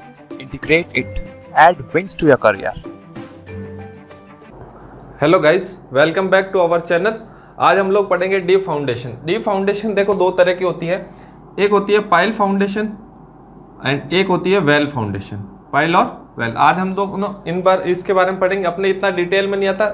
integrate it, add wings to your career. Hello guys, welcome back to our channel. आज हम लोग पढ़ेंगे deep foundation. Deep foundation देखो दो तरह की होती है, एक होती है पाइल फाउंडेशन एंड एक होती है वेल फाउंडेशन। पाइल और वेल, आज हम दोनों इन बार इसके बारे में पढ़ेंगे। अपने इतना डिटेल में नहीं आता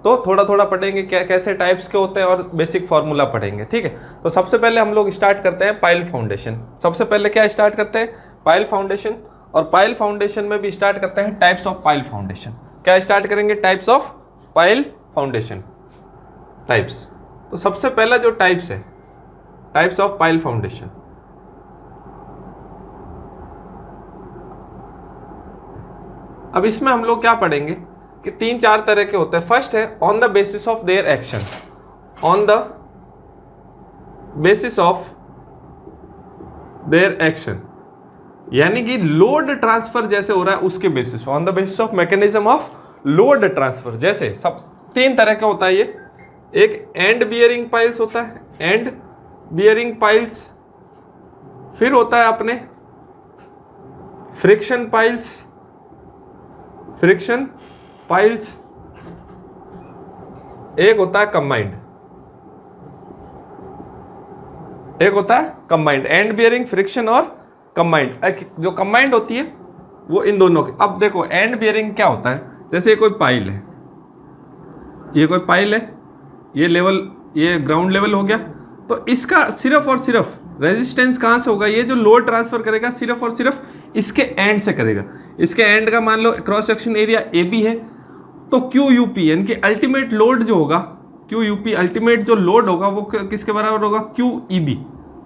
तो थोड़ा थोड़ा पढ़ेंगे, क्या कैसे टाइप्स के होते हैं और बेसिक फार्मूला पढ़ेंगे, ठीक है। तो सबसे पहले हम लोग स्टार्ट करते हैं पाइल फाउंडेशन। सबसे पहले क्या स्टार्ट करते हैं? Pile foundation. और पाइल फाउंडेशन में भी स्टार्ट करते हैं टाइप्स ऑफ पाइल फाउंडेशन। क्या स्टार्ट करेंगे? Types of pile foundation. Types, तो सबसे पहला जो टाइप्स है, टाइप्स ऑफ पाइल फाउंडेशन। अब इसमें हम लोग क्या पढ़ेंगे कि तीन चार तरह के होते हैं। फर्स्ट है on the basis of their action. On the basis of their action, यानी कि लोड ट्रांसफर जैसे हो रहा है उसके बेसिस पे। On the basis of mechanism of load transfer, जैसे सब तीन तरह का होता है ये। एक एंड बियरिंग पाइल्स होता है, एंड बियरिंग पाइल्स। फिर होता है अपने फ्रिक्शन पाइल्स, फ्रिक्शन पाइल्स। एक होता है कंबाइंड, एक होता है कंबाइंड। एंड बियरिंग, फ्रिक्शन और कंबाइंड। जो कंबाइंड होती है वो इन दोनों की। अब देखो एंड बियरिंग क्या होता है, जैसे कोई पाइल है, ये कोई पाइल है, ये लेवल, ये ग्राउंड लेवल हो गया, तो इसका सिर्फ और सिर्फ रेजिस्टेंस कहाँ से होगा? ये जो लोड ट्रांसफर करेगा सिर्फ और सिर्फ इसके एंड से करेगा। इसके एंड का मान लो क्रॉस सेक्शन एरिया AB है, तो QUP यानी कि अल्टीमेट लोड जो होगा, QUP अल्टीमेट जो लोड होगा वो किसके बराबर होगा? QEB,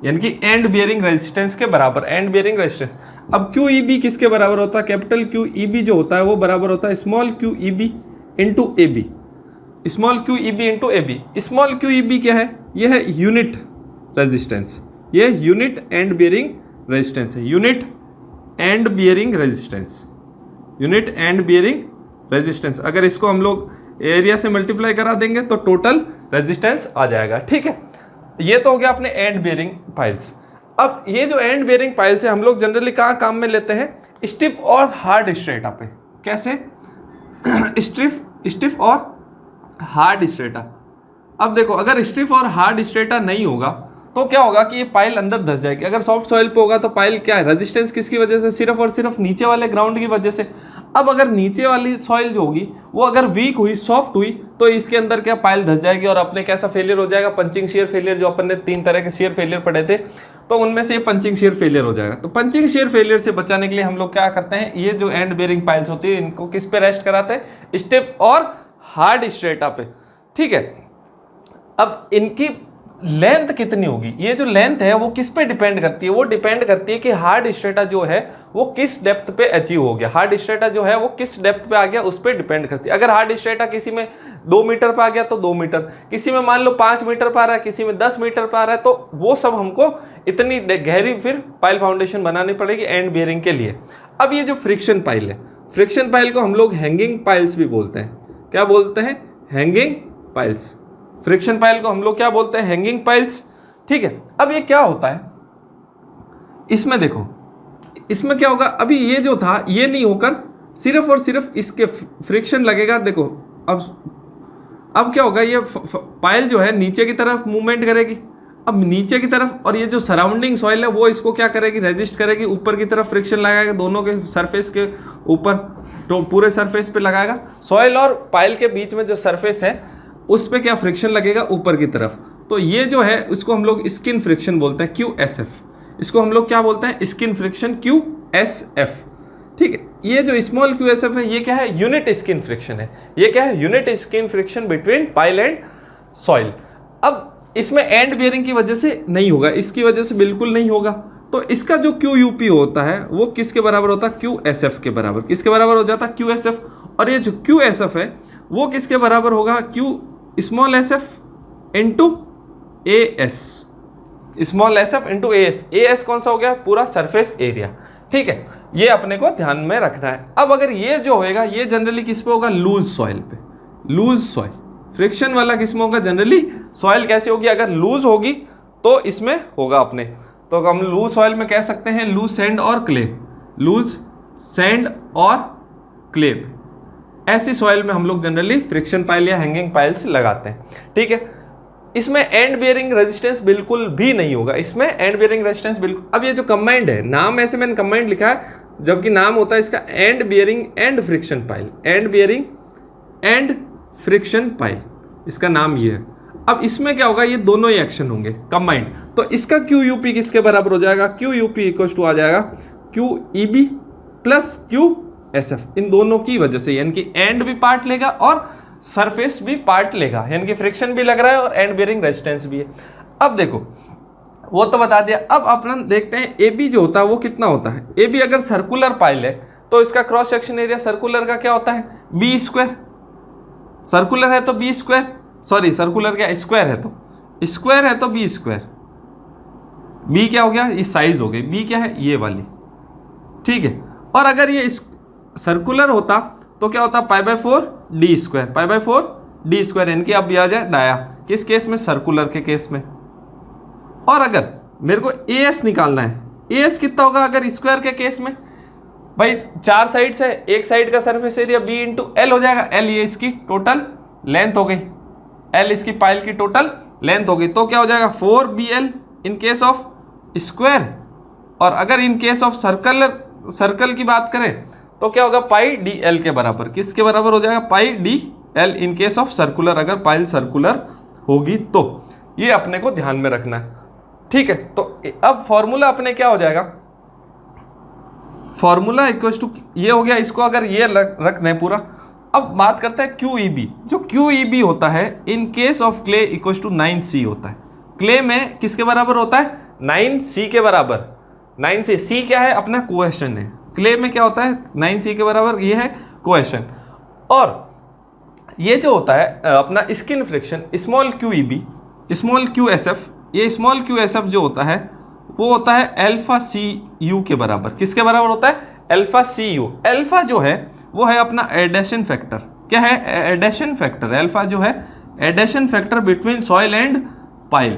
यानी कि एंड बियरिंग रेजिस्टेंस के बराबर। And bearing resistance. अब QEB किसके बराबर होता है? कैपिटल QEB जो होता है वो बराबर होता है small QEB into AB। Small QEB into AB। Small QEB क्या है? ये है यूनिट रेजिस्टेंस, ये यूनिट एंड बियरिंग रेजिस्टेंस है। Unit and bearing resistance, unit and bearing resistance. अगर इसको हम लोग एरिया से मल्टीप्लाई करा देंगे तो टोटल रेजिस्टेंस आ जाएगा, ठीक है। ये तो हो गया अपने एंड बियरिंग पाइल्स। अब ये जो एंड बियरिंग पाइल्स है हम लोग जनरली कहाँ काम में लेते हैं? स्टिफ और हार्ड स्ट्रेटा पे। कैसे? स्टिफ और हार्ड स्ट्रेटा। अब देखो अगर स्टिफ और हार्ड स्ट्रेटा नहीं होगा तो क्या होगा कि ये पाइल अंदर धस जाएगी। अगर सॉफ्ट सॉइल पे होगा तो पाइल क्या है? रेजिस्टेंस किसकी वजह से? सिर्फ और सिर्फ नीचे वाले ग्राउंड की वजह से। अब अगर नीचे वाली सॉइल जो होगी वो अगर वीक हुई, सॉफ्ट हुई, तो इसके अंदर क्या पाइल धस जाएगी और अपने कैसा फेलियर हो जाएगा? Punching share failure. जो अपन ने तीन तरह के शेयर फेलियर पढ़े थे तो उनमें से ये पंचिंग शेयर फेलियर हो जाएगा। तो पंचिंग शेयर फेलियर से बचाने के लिए हम लोग क्या करते हैं? ये जो एंड बेयरिंग पाइल्स होती है इनको किस पे रेस्ट कराते हैं? स्टिफ और हार्ड स्ट्रेटा पे, ठीक है। अब इनकी लेंथ कितनी होगी? ये जो लेंथ है वो किस पे डिपेंड करती है? वो डिपेंड करती है कि हार्ड स्ट्रेटा जो है वो किस डेप्थ पे अचीव हो गया। हार्ड स्ट्रेटा जो है वो किस डेप्थ पे आ गया उस पे डिपेंड करती है। अगर हार्ड स्ट्रेटा किसी में 2 मीटर पे आ गया तो 2 मीटर, किसी में मान लो 5 मीटर पे आ रहा है, किसी में 10 मीटर पे आ रहा है, तो वो सब हमको इतनी गहरी फिर पाइल फाउंडेशन बनानी पड़ेगी एंड बियरिंग के लिए। अब ये जो फ्रिक्शन पाइल है, फ्रिक्शन पाइल को हम लोग हैंगिंग पाइल्स भी बोलते हैं। क्या बोलते हैं? Hanging piles. फ्रिक्शन पाइल को हम लोग क्या बोलते हैं? हैंगिंग पाइल्स, ठीक है। अब ये क्या होता है इसमें? देखो इसमें क्या होगा, अभी ये जो था ये नहीं होकर सिर्फ और सिर्फ इसके फ्रिक्शन लगेगा। देखो अब क्या होगा, ये पाइल जो है नीचे की तरफ मूवमेंट करेगी। अब नीचे की तरफ, और ये जो सराउंडिंग सॉइल है वो इसको क्या करेगी? रेजिस्ट करेगी। ऊपर की तरफ फ्रिक्शन लगाएगा दोनों के सरफेस के ऊपर, तो पूरे सरफेस पे लगाएगा। सॉइल और पाइल के बीच में जो सरफेस है उस पे क्या फ्रिक्शन लगेगा? ऊपर की तरफ। तो ये जो है इसको हम लोग स्किन फ्रिक्शन बोलते हैं, QSF। इसको हम लोग क्या बोलते हैं? स्किन फ्रिक्शन, QSF, ठीक है। ये जो स्मॉल QSF है ये क्या है? यूनिट स्किन फ्रिक्शन है। ये क्या है? Unit skin friction between pile and soil. अब इसमें एंड बियरिंग की वजह से नहीं होगा, इसकी वजह से बिल्कुल नहीं होगा। तो इसका जो QUP होता है वो किसके बराबर होता है? QSF के बराबर। किसके बराबर हो जाता है? QSF। और ये जो QSF है वो किसके बराबर होगा? Small SF into AS। Small SF into AS। AS कौन सा हो गया? पूरा सरफेस एरिया, ठीक है। ये अपने को ध्यान में रखना है। अब अगर ये जो होएगा ये जनरली किस पे होगा? लूज सॉइल पे। लूज सॉइल, फ्रिक्शन वाला किस में होगा? जनरली सॉइल कैसे होगी? अगर लूज होगी तो इसमें होगा अपने, तो हम लूज सॉइल में कह सकते हैं लूज सैंड और क्ले। लूज सैंड और क्ले पे, ऐसी सॉइल में हम लोग जनरली फ्रिक्शन पाइल या हैंगिंग पाइल्स लगाते हैं। ठीक है, इसमें एंड बियरिंग रेजिस्टेंस बिल्कुल भी नहीं होगा, इसमें एंड बियरिंग रेजिस्टेंस बिल्कुल। अब ये जो कंबाइंड है, नाम ऐसे मैंने कंबाइंड लिखा है, जबकि नाम होता है इसका and bearing and friction pile, and bearing and friction pile, इसका नाम ये है। अब इसमें क्या होगा, ये दोनों ही एक्शन होंगे कंबाइंड, तो इसका क्यू यूपी किसके बराबर हो जाएगा, क्यू यूपी इक्वल टू आ जाएगा Q E B plus Q S F, इन दोनों की वजह से, यानी कि एंड भी पार्ट लेगा और सरफेस भी पार्ट लेगा, यानी कि फ्रिक्शन भी लग रहा है और एंड बियरिंग रेजिस्टेंस भी है। अब देखो वो तो बता दिया, अब अपन देखते हैं ए बी जो होता है वो कितना होता है। ए बी अगर सर्कुलर पाइल है तो इसका क्रॉस सेक्शन एरिया सर्कुलर का क्या होता है, बी स्क्वायर, सर्कुलर है तो बी स्क्वायर, सॉरी सर्कुलर क्या स्क्वायर है तो स्क्वायर है तो बी स्क्वायर, बी क्या हो गया, ये साइज हो गई, बी क्या है ये वाली। ठीक है, और अगर ये सर्कुलर होता तो क्या होता, pi by 4 D square, pi by 4 D square, इनकी अब आ जाए डाया, किस केस में, सर्कुलर के केस में। और अगर मेरे को ए एस निकालना है, ए एस कितना होगा अगर स्क्वायर के केस में, भाई 4 साइड से एक साइड का surface area B into L हो जाएगा, एल ये इसकी टोटल लेंथ हो गई, एल इसकी पाइल की टोटल लेंथ हो गई, तो क्या हो जाएगा 4BL in case of square. और अगर इन केस ऑफ सर्कल की बात करें तो क्या होगा, पाई डी एल के बराबर, किसके बराबर हो जाएगा, pi D L in case of circular, अगर पाइल सर्कुलर होगी तो। ये अपने को ध्यान में रखना है। ठीक है, तो अब फॉर्मूला अपने क्या हो जाएगा, फॉर्मूला इक्वल टू ये हो गया, इसको अगर ये रख दें पूरा। अब बात करते हैं क्यू ई बी, जो क्यू ई बी होता है in case of clay equal to 9C होता है। क्ले में किसके बराबर होता है, 9C के बराबर, 9C, C क्या है अपना कोएशन है, क्ले में क्या होता है 9C के बराबर, ये है कोएशन। और ये जो होता है अपना skin friction, small Q E B small Q S F, ये स्मॉल क्यू एस एफ जो होता है वो होता है अल्फा सी यू के बराबर, किसके बराबर होता है, अल्फा सी यू। अल्फा जो है वो है अपना एडेशन फैक्टर, क्या है, एडेशन फैक्टर, अल्फा जो है adhesion factor between soil and pile,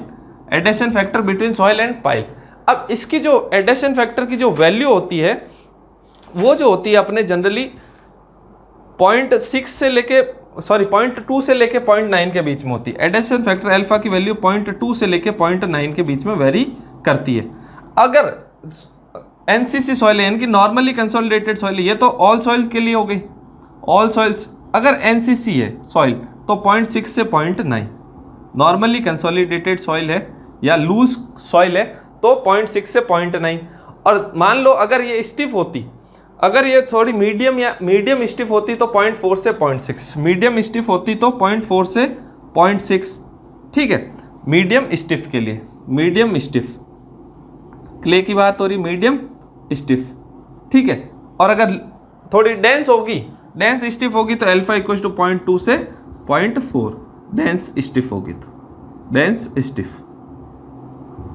adhesion factor between soil and pile. अब इसकी जो एडेशन फैक्टर की जो वैल्यू होती है वो जो होती है अपने जनरली 0.2 से लेके 0.9 के बीच में होती है। एडेशन फैक्टर अल्फा की वैल्यू 0.2 से लेके 0.9 के बीच में वेरी करती है। अगर एनसीसी सॉइल है, यानी कि नॉर्मली कंसोलिडेटेड सॉइल, ये तो ऑल सॉइल के लिए हो गई, ऑल सॉइल्स। अगर एनसीसी है सॉइल तो 0.6 से 0.9, नॉर्मली कंसोलिडेटेड सॉइल है या लूज सॉइल है तो 0.6 से 0.9। और मान लो अगर ये स्टिफ होती, अगर ये थोड़ी मीडियम स्टिफ होती तो 0.4 से 0.6, मीडियम स्टिफ होती तो 0.4 से 0.6। ठीक है, मीडियम स्टिफ के लिए, मीडियम स्टिफ क्ले की बात हो रही, मीडियम स्टिफ। ठीक है, और अगर थोड़ी डेंस होगी, डेंस स्टिफ होगी तो अल्फा इक्वल टू 0.2 से 0.4, डेंस स्टिफ होगी तो डेंस स्टिफ।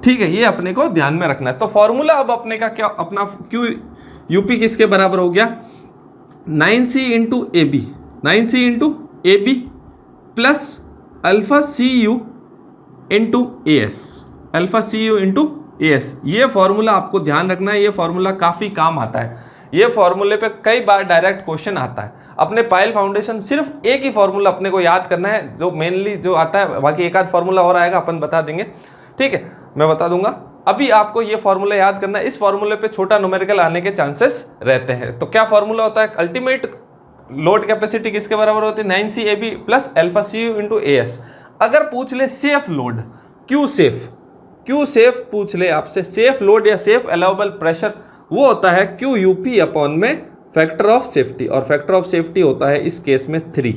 ठीक है, ये अपने को ध्यान में रखना है। तो फॉर्मूला अब अपने का क्या, अपना क्यू यूपी किसके बराबर हो गया, 9C into A B, 9C into A B plus alpha C U into A S, alpha C U into A S. ये फॉर्मूला आपको ध्यान रखना है, ये फॉर्मूला काफ़ी काम आता है। ये फॉर्मूले पे कई बार डायरेक्ट क्वेश्चन आता है। अपने पाइल फाउंडेशन सिर्फ एक ही फॉर्मूला अपने को याद करना है जो मेनली जो आता है, बाकी एक आध फॉर्मूला और आएगा अपन बता देंगे। ठीक है, मैं बता दूंगा। अभी आपको ये फॉर्मूला याद करना है, इस फॉर्मूले पे छोटा न्यूमेरिकल आने के चांसेस रहते हैं। तो क्या फॉर्मूला होता है, अल्टीमेट लोड कैपेसिटी किसके बराबर होती है, 9CAB plus alpha C U into A S. अगर पूछ ले सेफ लोड, क्यू सेफ पूछ ले आपसे, सेफ लोड या सेफ अलाउबल प्रेशर, वो होता है क्यू यूपी अपॉन में फैक्टर ऑफ सेफ्टी, और फैक्टर ऑफ सेफ्टी होता है इस केस में 3,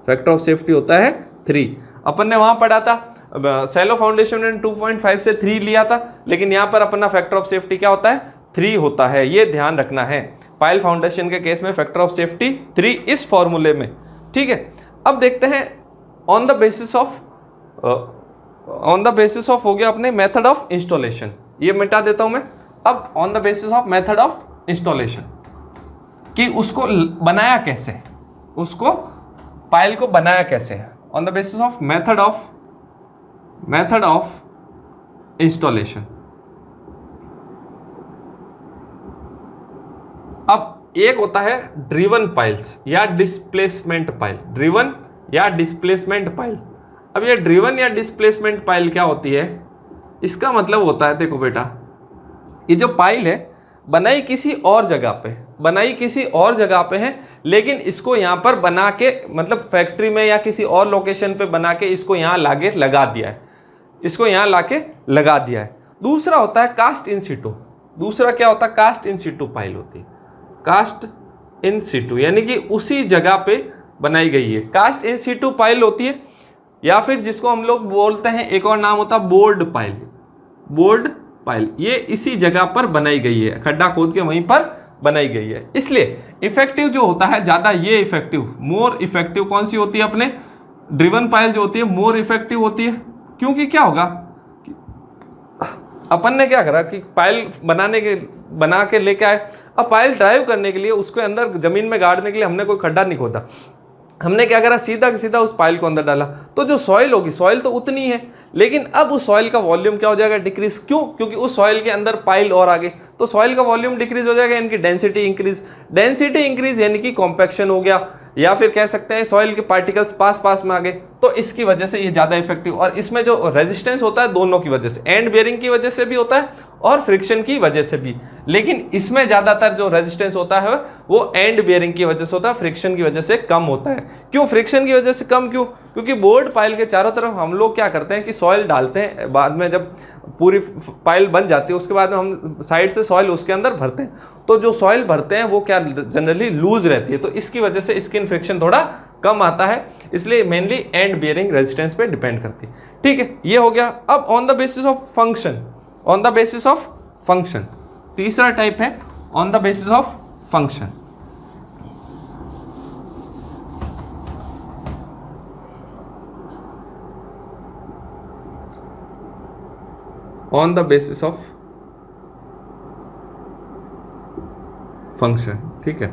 फैक्टर ऑफ सेफ्टी होता है 3। अपन ने वहां पढ़ा था सैलो फाउंडेशन में 2.5 से 3 लिया था, लेकिन यहाँ पर अपना फैक्टर ऑफ सेफ्टी क्या होता है, 3 होता है। ये ध्यान रखना है, पाइल फाउंडेशन के केस में फैक्टर ऑफ सेफ्टी 3 इस फॉर्मूले में। ठीक है, अब देखते हैं ऑन द बेसिस ऑफ हो गया अपने मेथड ऑफ इंस्टॉलेशन, ये मिटा देता हूं मैं। अब on the basis of method of installation कि उसको बनाया कैसे, उसको पाइल को बनाया कैसे है, on the basis of method of installation. अब एक होता है ड्रिवन पाइल्स या डिस्प्लेसमेंट पाइल, ड्रिवन या डिस्प्लेसमेंट पाइल। अब ये ड्रिवन या डिस्प्लेसमेंट पाइल क्या होती है, इसका मतलब होता है, देखो बेटा, ये जो पाइल है बनाई किसी और जगह पे है, लेकिन इसको यहाँ पर बना के, मतलब फैक्ट्री में या किसी और लोकेशन पे बना के इसको यहाँ लाके लगा दिया है, दूसरा होता है कास्ट इन सिटू। दूसरा क्या होता है, कास्ट इन सिटू पाइल होती है, कास्ट इन सिटू यानी कि उसी जगह पे बनाई गई है, कास्ट इन सिटू पाइल होती है। या फिर जिसको हम लोग बोलते हैं, एक और नाम होता है बोर्ड पाइल, ये इसी जगह पर बनाई गई है, खड्डा खोद के वहीं पर बनाई गई है। इसलिए इफेक्टिव जो होता है ज़्यादा, ये इफेक्टिव, मोर इफेक्टिव कौन सी होती है, अपने ड्रिवन पाइल जो होती है मोर इफेक्टिव होती है। क्योंकि क्या होगा, अपन ने क्या करा कि पाइल बना के लेके आए, अब पाइल ड्राइव करने के लिए उसके अंदर जमीन में गाड़ने के लिए हमने कोई खड्डा नहीं खोदा, हमने क्या करा, सीधा का सीधा उस पाइल को अंदर डाला। तो जो सॉइल होगी, सॉइल तो उतनी है, लेकिन अब उस सॉइल का वॉल्यूम क्या हो जाएगा, डिक्रीज। क्यों? क्योंकि उस सॉइल के अंदर पाइल और आगे, तो सॉइल का वॉल्यूम डिक्रीज हो जाएगा, इनकी डेंसिटी इंक्रीज यानी कि कॉम्पैक्शन हो गया, या फिर कह सकते हैं सॉइल के पार्टिकल्स पास में आ गए। तो इसकी वजह से ये ज़्यादा इफेक्टिव, और इसमें जो रेजिस्टेंस होता है दोनों की वजह से, एंड बेयरिंग की वजह से भी होता है और फ्रिक्शन की वजह से भी, लेकिन इसमें ज़्यादातर जो रेजिस्टेंस होता है वो एंड बेयरिंग की वजह से होता है, फ्रिक्शन की वजह से कम होता है। क्यों फ्रिक्शन की वजह से कम? क्यों? क्योंकि बोर्ड पाइल के चारों तरफ हम लोग क्या करते हैं कि सॉइल डालते हैं, बाद में जब पूरी पाइल बन जाती है उसके बाद में हम साइड से सॉइल उसके अंदर भरते हैं, तो जो सॉइल भरते हैं वो क्या जनरली लूज रहती है, तो इसकी वजह से स्किन फ्रिक्शन थोड़ा कम आता है, इसलिए मेनली एंड बियरिंग रेजिस्टेंस पे डिपेंड करती है। ठीक है, ये हो गया। अब on the basis of function, तीसरा टाइप है on the basis of function. On the basis of function, ठीक है।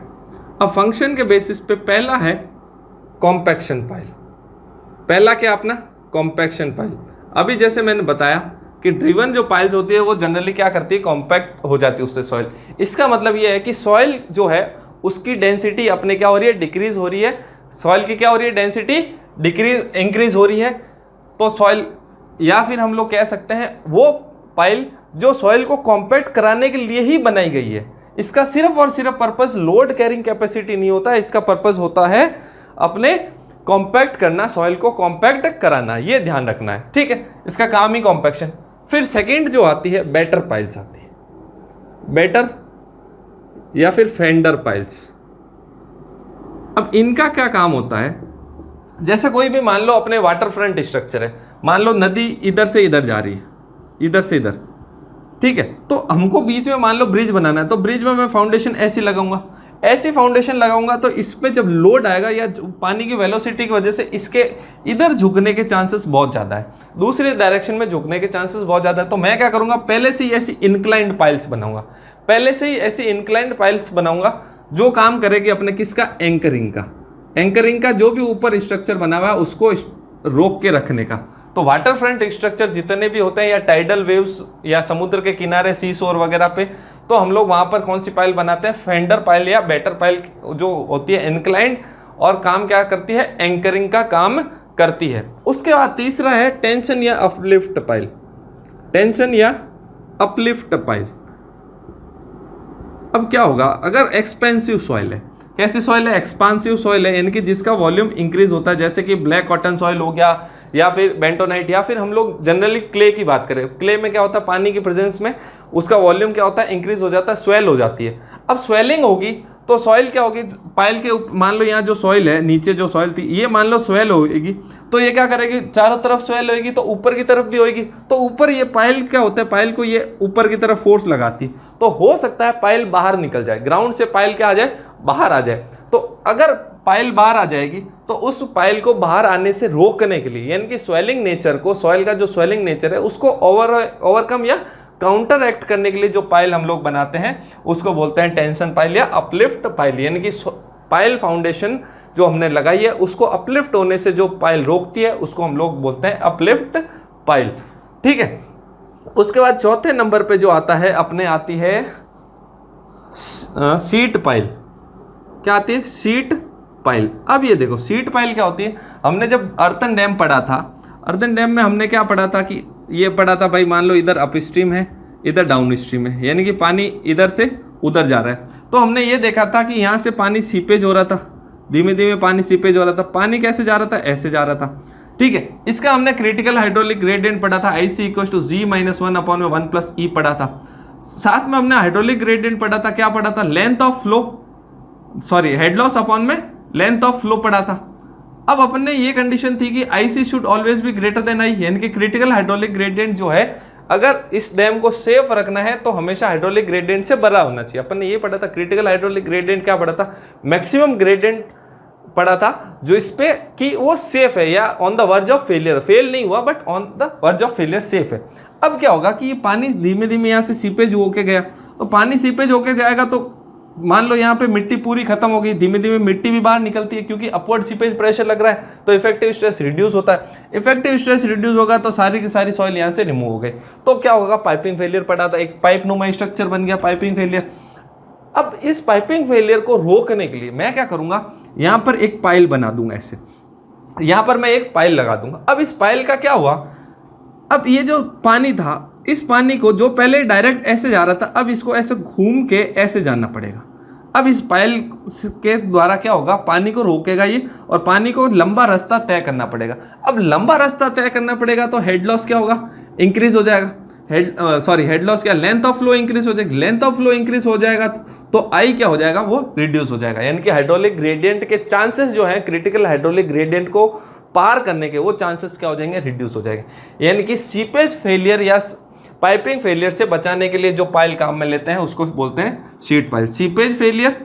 अब फंक्शन के बेसिस पे पहला है कॉम्पैक्शन पाइल। पहला क्या अपना कॉम्पैक्शन पाइल। अभी जैसे मैंने बताया कि ड्रिवन जो पाइल्स होती है वो जनरली क्या करती है, कॉम्पैक्ट हो जाती है उससे सॉइल। इसका मतलब ये है कि सॉइल जो है उसकी डेंसिटी अपने क्या हो रही है, डिक्रीज हो रही है। सॉइल की क्या हो रही है, डेंसिटी इंक्रीज हो रही है। तो सॉइल, या फिर हम लोग कह सकते हैं वो पाइल जो सॉइल को कॉम्पैक्ट कराने के लिए ही बनाई गई है। इसका सिर्फ और सिर्फ पर्पस लोड कैरिंग कैपेसिटी नहीं होता है, इसका पर्पस होता है अपने कॉम्पैक्ट करना, सॉइल को कॉम्पैक्ट कराना, ये ध्यान रखना है। ठीक है, इसका काम ही कॉम्पैक्शन। फिर सेकंड जो आती है बैटर पाइल्स आती है, बैटर या फिर फेंडर पाइल्स। अब इनका क्या काम होता है, जैसे कोई भी मान लो अपने वाटर फ्रंट स्ट्रक्चर है, मान लो नदी इधर से इधर जा रही है, इधर से इधर, ठीक है, तो हमको बीच में मान लो ब्रिज बनाना है, तो ब्रिज में मैं फाउंडेशन ऐसी लगाऊंगा, ऐसी फाउंडेशन लगाऊंगा, तो इस पे जब लोड आएगा या पानी की वेलोसिटी की वजह से इसके इधर झुकने के चांसेस बहुत ज़्यादा है, दूसरे डायरेक्शन में झुकने के चांसेस बहुत ज़्यादा है। तो मैं क्या करूँगा, पहले से ही ऐसी इंक्लाइंड पाइल्स बनाऊंगा, जो काम करेगी अपने किसका, एंकरिंग का जो भी ऊपर स्ट्रक्चर बना हुआ है उसको रोक के रखने का। तो वाटर फ्रंट स्ट्रक्चर जितने भी होते हैं, या टाइडल वेव्स या समुद्र के किनारे सी शोर वगैरह पे, तो हम लोग वहाँ पर कौन सी पाइल बनाते हैं, फेंडर पाइल या बैटर पाइल जो होती है इंक्लाइंड, और काम क्या करती है, एंकरिंग का काम करती है। उसके बाद तीसरा है टेंशन या अपलिफ्ट पाइल। अब क्या होगा, अगर एक्सपेंसिव सॉइल है, कैसी सॉइल है, एक्सपांसिव सॉइल है, यानी कि जिसका वॉल्यूम इंक्रीज होता है, जैसे कि ब्लैक कॉटन सॉइल हो गया, या फिर बेंटोनाइट, या फिर हम लोग जनरली क्ले की बात करें, क्ले में क्या होता है, पानी की प्रेजेंस में उसका वॉल्यूम क्या होता है, इंक्रीज हो जाता है, स्वेल हो जाती है। अब स्वेलिंग होगी तो सॉइल क्या होगी, पाइल के मान लो यहाँ जो सॉइल है, नीचे जो सॉइल थी, ये मान लो स्वेल होगी, तो ये क्या करेगी, चारों तरफ स्वेल होगी, तो ऊपर की तरफ भी होगी, तो ऊपर ये पाइल क्या होता है, पाइल को ये ऊपर की तरफ फोर्स लगाती है, तो हो सकता है पाइल बाहर निकल जाए, ग्राउंड से पाइल क्या आ जाए, बाहर आ जाए। तो अगर पाइल बाहर आ जाएगी तो उस पाइल को बाहर आने से रोकने के लिए, यानी कि स्वेलिंग नेचर को, सॉइल का जो स्वेलिंग नेचर है उसको ओवरकम या काउंटर एक्ट करने के लिए जो पाइल हम लोग बनाते हैं उसको बोलते हैं टेंशन पाइल या अपलिफ्ट पाइल। यानी कि पाइल फाउंडेशन जो हमने लगाई है उसको अपलिफ्ट होने से जो पाइल रोकती है उसको हम लोग बोलते हैं अपलिफ्ट पाइल। ठीक है, उसके बाद चौथे नंबर पे जो आता है अपने, आती है सीट पाइल। क्या आती है, शीट पाइल। अब ये देखो शीट पाइल क्या होती है, हमने जब अर्थन डैम पढ़ा था, अर्थन डैम में हमने क्या पढ़ा था कि ये पढ़ा था भाई, मान लो इधर अप स्ट्रीम है, इधर डाउन स्ट्रीम है, यानी कि पानी इधर से उधर जा रहा है। तो हमने ये देखा था कि यहाँ से पानी सीपेज हो रहा था, धीमे धीमे पानी सीपेज हो रहा था। पानी कैसे जा रहा था, ऐसे जा रहा था, ठीक है। इसका हमने क्रिटिकल हाइड्रोलिक ग्रेडियंट पढ़ा था, IC = G-1/1 पढ़ा था। साथ में हमने हाइड्रोलिक ग्रेडियंट पढ़ा था, क्या पढ़ा था, length of flow, sorry head loss upon में लेंथ ऑफ फ्लो पढ़ा था। अब अपन ने ये कंडीशन थी कि IC should always B greater then I, यानी कि क्रिटिकल हाइड्रोलिक ग्रेडियंट जो है, अगर इस डैम को सेफ रखना है तो हमेशा हाइड्रोलिक ग्रेडियंट से बड़ा होना चाहिए। अपन ने ये पढ़ा था क्रिटिकल हाइड्रोलिक ग्रेडियंट, क्या पढ़ा था, मैक्सिमम ग्रेडियंट पढ़ा था, जो इस पे कि वो सेफ है या on the verge of failure, fail नहीं हुआ but on the verge of failure safe है। अब क्या होगा कि ये पानी धीमे धीमे यहाँ से सीपेज होके गया, तो पानी सीपेज होके जाएगा तो मान लो यहाँ पे मिट्टी पूरी खत्म हो गई, धीमे धीमे मिट्टी भी बाहर निकलती है क्योंकि अपवर्ड सीपेज प्रेशर लग रहा है, तो इफेक्टिव स्ट्रेस रिड्यूस होता है। इफेक्टिव स्ट्रेस रिड्यूस होगा तो सारी की सारी सॉइल यहाँ से रिमूव हो गई, तो क्या होगा, पाइपिंग फेलियर पड़ा था, एक पाइप नुमा स्ट्रक्चर बन गया, पाइपिंग फेलियर। अब इस पाइपिंग फेलियर को रोकने के लिए मैं क्या करूंगा, यहाँ पर एक पाइल बना दूंगा, ऐसे यहाँ पर मैं एक पाइल लगा दूंगा। अब इस पाइल का क्या हुआ, अब ये जो पानी था, इस पानी को जो पहले डायरेक्ट ऐसे जा रहा था, अब इसको ऐसे घूम के ऐसे जाना पड़ेगा। अब इस पाइल के द्वारा क्या होगा, पानी को रोकेगा ये, और पानी को लंबा रास्ता तय करना पड़ेगा। अब लंबा रास्ता तय करना पड़ेगा तो हेड लॉस क्या होगा, इंक्रीज हो जाएगा। हेड लॉस क्या, लेंथ ऑफ फ्लो इंक्रीज हो जाएगी। लेंथ ऑफ फ्लो इंक्रीज हो जाएगा तो आई क्या हो जाएगा, वो रिड्यूस हो जाएगा, यानी कि हाइड्रोलिक ग्रेडियंट के चांसेस जो है, क्रिटिकल हाइड्रोलिक ग्रेडियंट को पार करने के, वो चांसेस क्या हो जाएंगे, रिड्यूस हो जाएंगे। यानी कि सीपेज फेलियर या पाइपिंग फेलियर से बचाने के लिए जो पाइल काम में लेते हैं उसको बोलते हैं शीट पाइल। सीपेज फेलियर,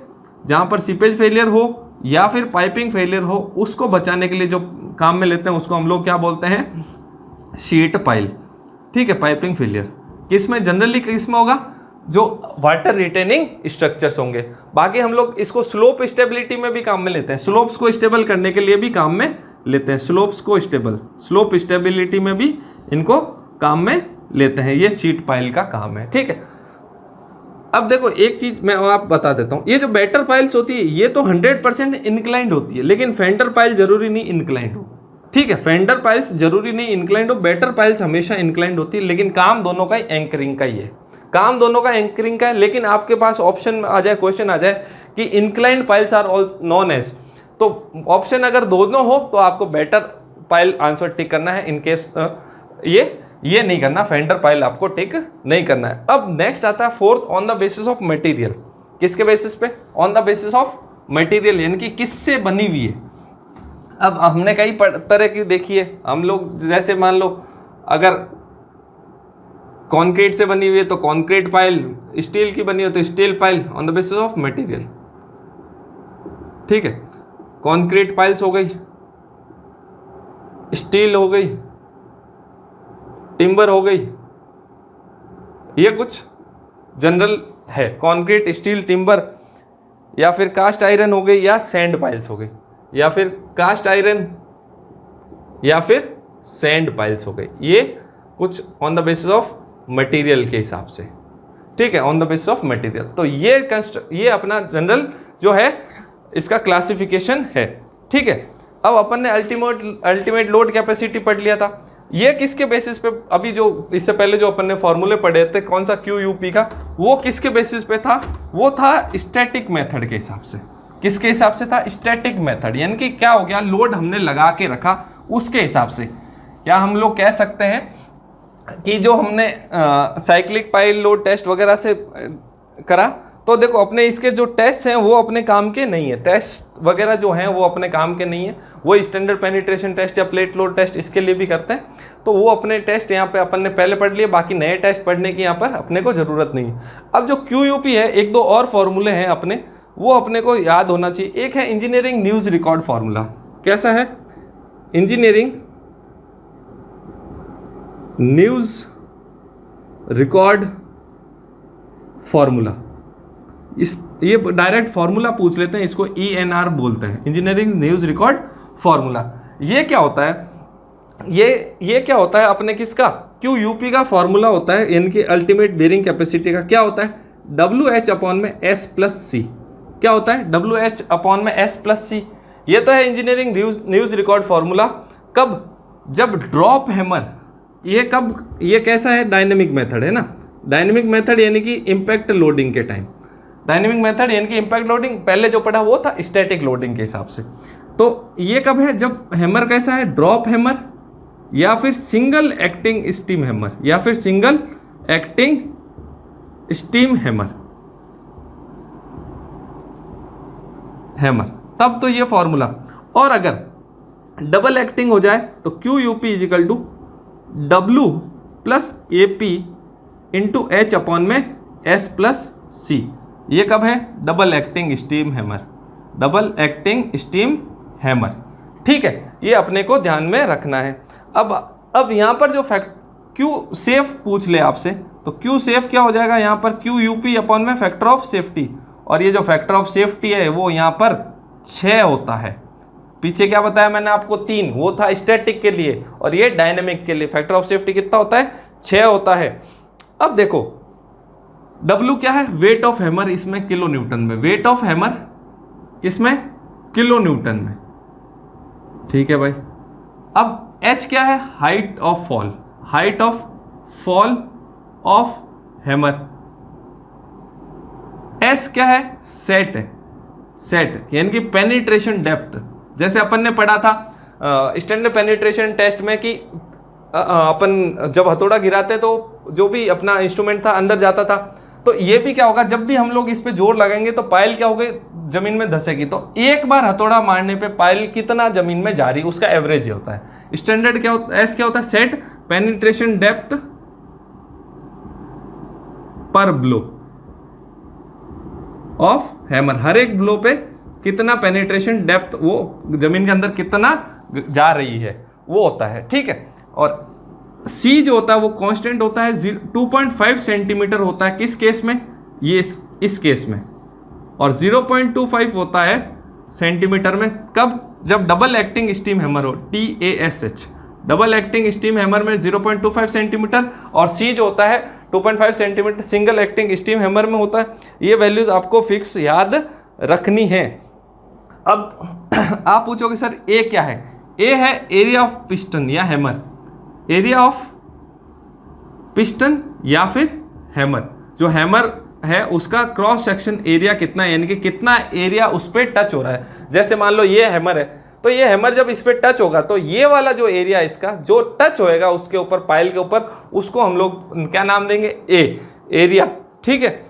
जहां पर सीपेज फेलियर हो या फिर पाइपिंग फेलियर हो, उसको बचाने के लिए जो काम में लेते हैं उसको हम लोग क्या बोलते हैं, शीट पाइल, ठीक है। पाइपिंग फेलियर किसमें, जनरली किसमें होगा, जो वाटर रिटेनिंग स्ट्रक्चर्स होंगे। बाकी हम लोग इसको स्लोप स्टेबिलिटी में भी काम में लेते हैं, स्लोप्स को स्टेबल करने के लिए भी काम में लेते हैं, स्लोप्स को स्लोप स्टेबिलिटी में भी इनको काम में लेते हैं। ये शीट पाइल का काम है, ठीक है। अब देखो एक चीज मैं आप बता देता हूं, ये जो बेटर पाइल्स होती है ये तो 100% इंक्लाइंड होती है, लेकिन फेंडर पाइल जरूरी नहीं इंक्लाइंड हो, ठीक है। फेंडर पाइल्स जरूरी नहीं इंक्लाइंड हो, बेटर पाइल्स हमेशा इंक्लाइंड होती है, लेकिन काम दोनों का ही एंकरिंग का ही है, काम दोनों का एंकरिंग का है। लेकिन आपके पास ऑप्शन आ जाए, क्वेश्चन आ जाए कि inclined piles are all non edge, तो ऑप्शन अगर दोनों हो तो आपको बेटर पाइल आंसर टिक करना है। इनकेस ये नहीं करना, फेंडर पाइल आपको टिक नहीं करना है। अब नेक्स्ट आता है fourth, on the basis of material. किसके बेसिस पे, on the basis of material, यानी कि किससे बनी हुई है। अब हमने कई तरह की देखी है, हम लोग जैसे मान लो अगर कंक्रीट से बनी हुई है तो कंक्रीट पाइल, स्टील की बनी हो तो steel pile, on the basis of material, ठीक है। कंक्रीट पाइल्स हो गई, स्टील हो गई, टिम्बर हो गई, ये कुछ जनरल है, कंक्रीट, स्टील, टिम्बर, या फिर कास्ट आयरन हो गई, या सैंड पाइल्स हो गई, या फिर कास्ट आयरन या फिर सैंड पाइल्स हो गई। ये कुछ on the basis of material के हिसाब से, ठीक है, on the basis of material. तो ये अपना जनरल जो है इसका क्लासिफिकेशन है, ठीक है। अब अपन ने अल्टीमेट लोड कैपेसिटी पढ़ लिया था, ये किसके बेसिस पे, अभी जो इससे पहले जो अपन ने फॉर्मूले पढ़े थे, कौन सा QUP का, वो किसके बेसिस पे था, वो था स्टैटिक मेथड के हिसाब से। किसके हिसाब से था, स्टैटिक मेथड, यानी कि क्या हो गया, लोड हमने लगा के रखा उसके हिसाब से। क्या हम लोग कह सकते हैं कि जो हमने साइक्लिक पाइल लोड टेस्ट वगैरह से करा, तो देखो अपने इसके जो टेस्ट हैं वो अपने काम के नहीं है, टेस्ट वगैरह जो हैं वो अपने काम के नहीं है। वो स्टैंडर्ड पेनिट्रेशन टेस्ट या प्लेट लोड टेस्ट इसके लिए भी करते हैं, तो वो अपने टेस्ट यहाँ पे अपन ने पहले पढ़ लिए, बाकी नए टेस्ट पढ़ने की यहाँ पर अपने को ज़रूरत नहीं है। अब जो QUP है, एक दो और फॉर्मूले हैं अपने, वो अपने को याद होना चाहिए। एक है इंजीनियरिंग न्यूज़ रिकॉर्ड फार्मूला। कैसा है, इंजीनियरिंग न्यूज़ रिकॉर्ड फार्मूला, ये डायरेक्ट फार्मूला पूछ लेते हैं, इसको ENR बोलते हैं, इंजीनियरिंग न्यूज़ रिकॉर्ड फार्मूला। ये क्या होता है, ये क्या होता है अपने किसका, QUP का फार्मूला होता है, यानी कि अल्टीमेट बेरिंग कैपेसिटी का क्या होता है, WH अपॉन में S+C, क्या होता है WH/S+C। ये तो है इंजीनियरिंग न्यूज़ रिकॉर्ड फॉर्मूला। कब? जब ड्रॉप हैमर, ये कैसा है? डायनेमिक मेथड है ना। डायनेमिक मेथड यानी कि इम्पैक्ट लोडिंग के टाइम, डायनेमिक मेथड यानी कि इम्पैक्ट लोडिंग, पहले जो पढ़ा वो था स्टैटिक लोडिंग के हिसाब से। तो ये कब है? जब हैमर कैसा है? ड्रॉप हैमर या फिर सिंगल एक्टिंग स्टीम हैमर, या फिर सिंगल एक्टिंग स्टीम हैमर, तब तो ये फॉर्मूला। और अगर डबल एक्टिंग हो जाए तो QUP is equal to W plus AP into H/S+C। ये कब है? Double acting steam hammer, double acting steam hammer. ठीक है, ये अपने को ध्यान में रखना है। अब यहाँ पर जो Q सेफ पूछ ले आपसे, तो Q सेफ क्या हो जाएगा यहाँ पर? QUP अपॉन में फैक्टर ऑफ सेफ्टी, और ये जो फैक्टर ऑफ सेफ्टी है वो यहाँ पर 6 होता है। पीछे क्या बताया मैंने आपको? 3, वो था स्टैटिक के लिए, और ये डायनेमिक के लिए। फैक्टर ऑफ सेफ्टी कितना होता है? 6 होता है। अब देखो W क्या है? वेट ऑफ हैमर, इसमें किलो न्यूटन में। वेट ऑफ हैमर किसमें? किलो न्यूटन में। ठीक है भाई। अब H क्या है? Height of fall, height of fall of hammer. S क्या है? सेट है, सेट यानी कि पेनिट्रेशन डेप्थ। जैसे अपन ने पढ़ा था स्टैंडर्ड पेनिट्रेशन टेस्ट में कि अपन जब हथौड़ा गिराते तो जो भी अपना इंस्ट्रूमेंट था अंदर जाता था, तो ये भी क्या होगा? जब भी हम लोग इस पे जोर लगाएंगे तो पायल क्या होगी? जमीन में धसेगी। तो एक बार हथौड़ा मारने पे पायल कितना जमीन में जा रही, उसका एवरेज होता है। स्टैंडर्ड क्या होता है? एस क्या होता है? सेट पेनिट्रेशन डेप्थ पर ब्लो ऑफ हैमर। हर एक ब्लो पे कितना पेनिट्रेशन डेप्थ, वो जमीन के अंदर कितना जा रही है, वो होता है। ठीक है। और C जो होता है वो कांस्टेंट होता है, 2.5 सेंटीमीटर होता है। किस केस में? ये इस केस में। और 0.25 होता है सेंटीमीटर में। कब? जब डबल एक्टिंग स्टीम हैमर हो, TASH। Double acting steam hammer में 0.25 सेंटीमीटर, और C जो होता है 2.5 centimetre single acting steam hammer में होता है। ये वैल्यूज आपको फिक्स याद रखनी है। अब आप पूछोगे सर A क्या है? A है एरिया ऑफ पिस्टन या हैमर, एरिया ऑफ पिस्टन या फिर हैमर। जो हैमर है उसका क्रॉस सेक्शन एरिया कितना है, यानी कि कितना एरिया उस पर टच हो रहा है। जैसे मान लो ये हैमर है, तो ये हैमर जब इस पर टच होगा तो ये वाला जो एरिया इसका जो टच होएगा उसके ऊपर, पायल के ऊपर, उसको हम लोग क्या नाम देंगे? ए, एरिया। ठीक है,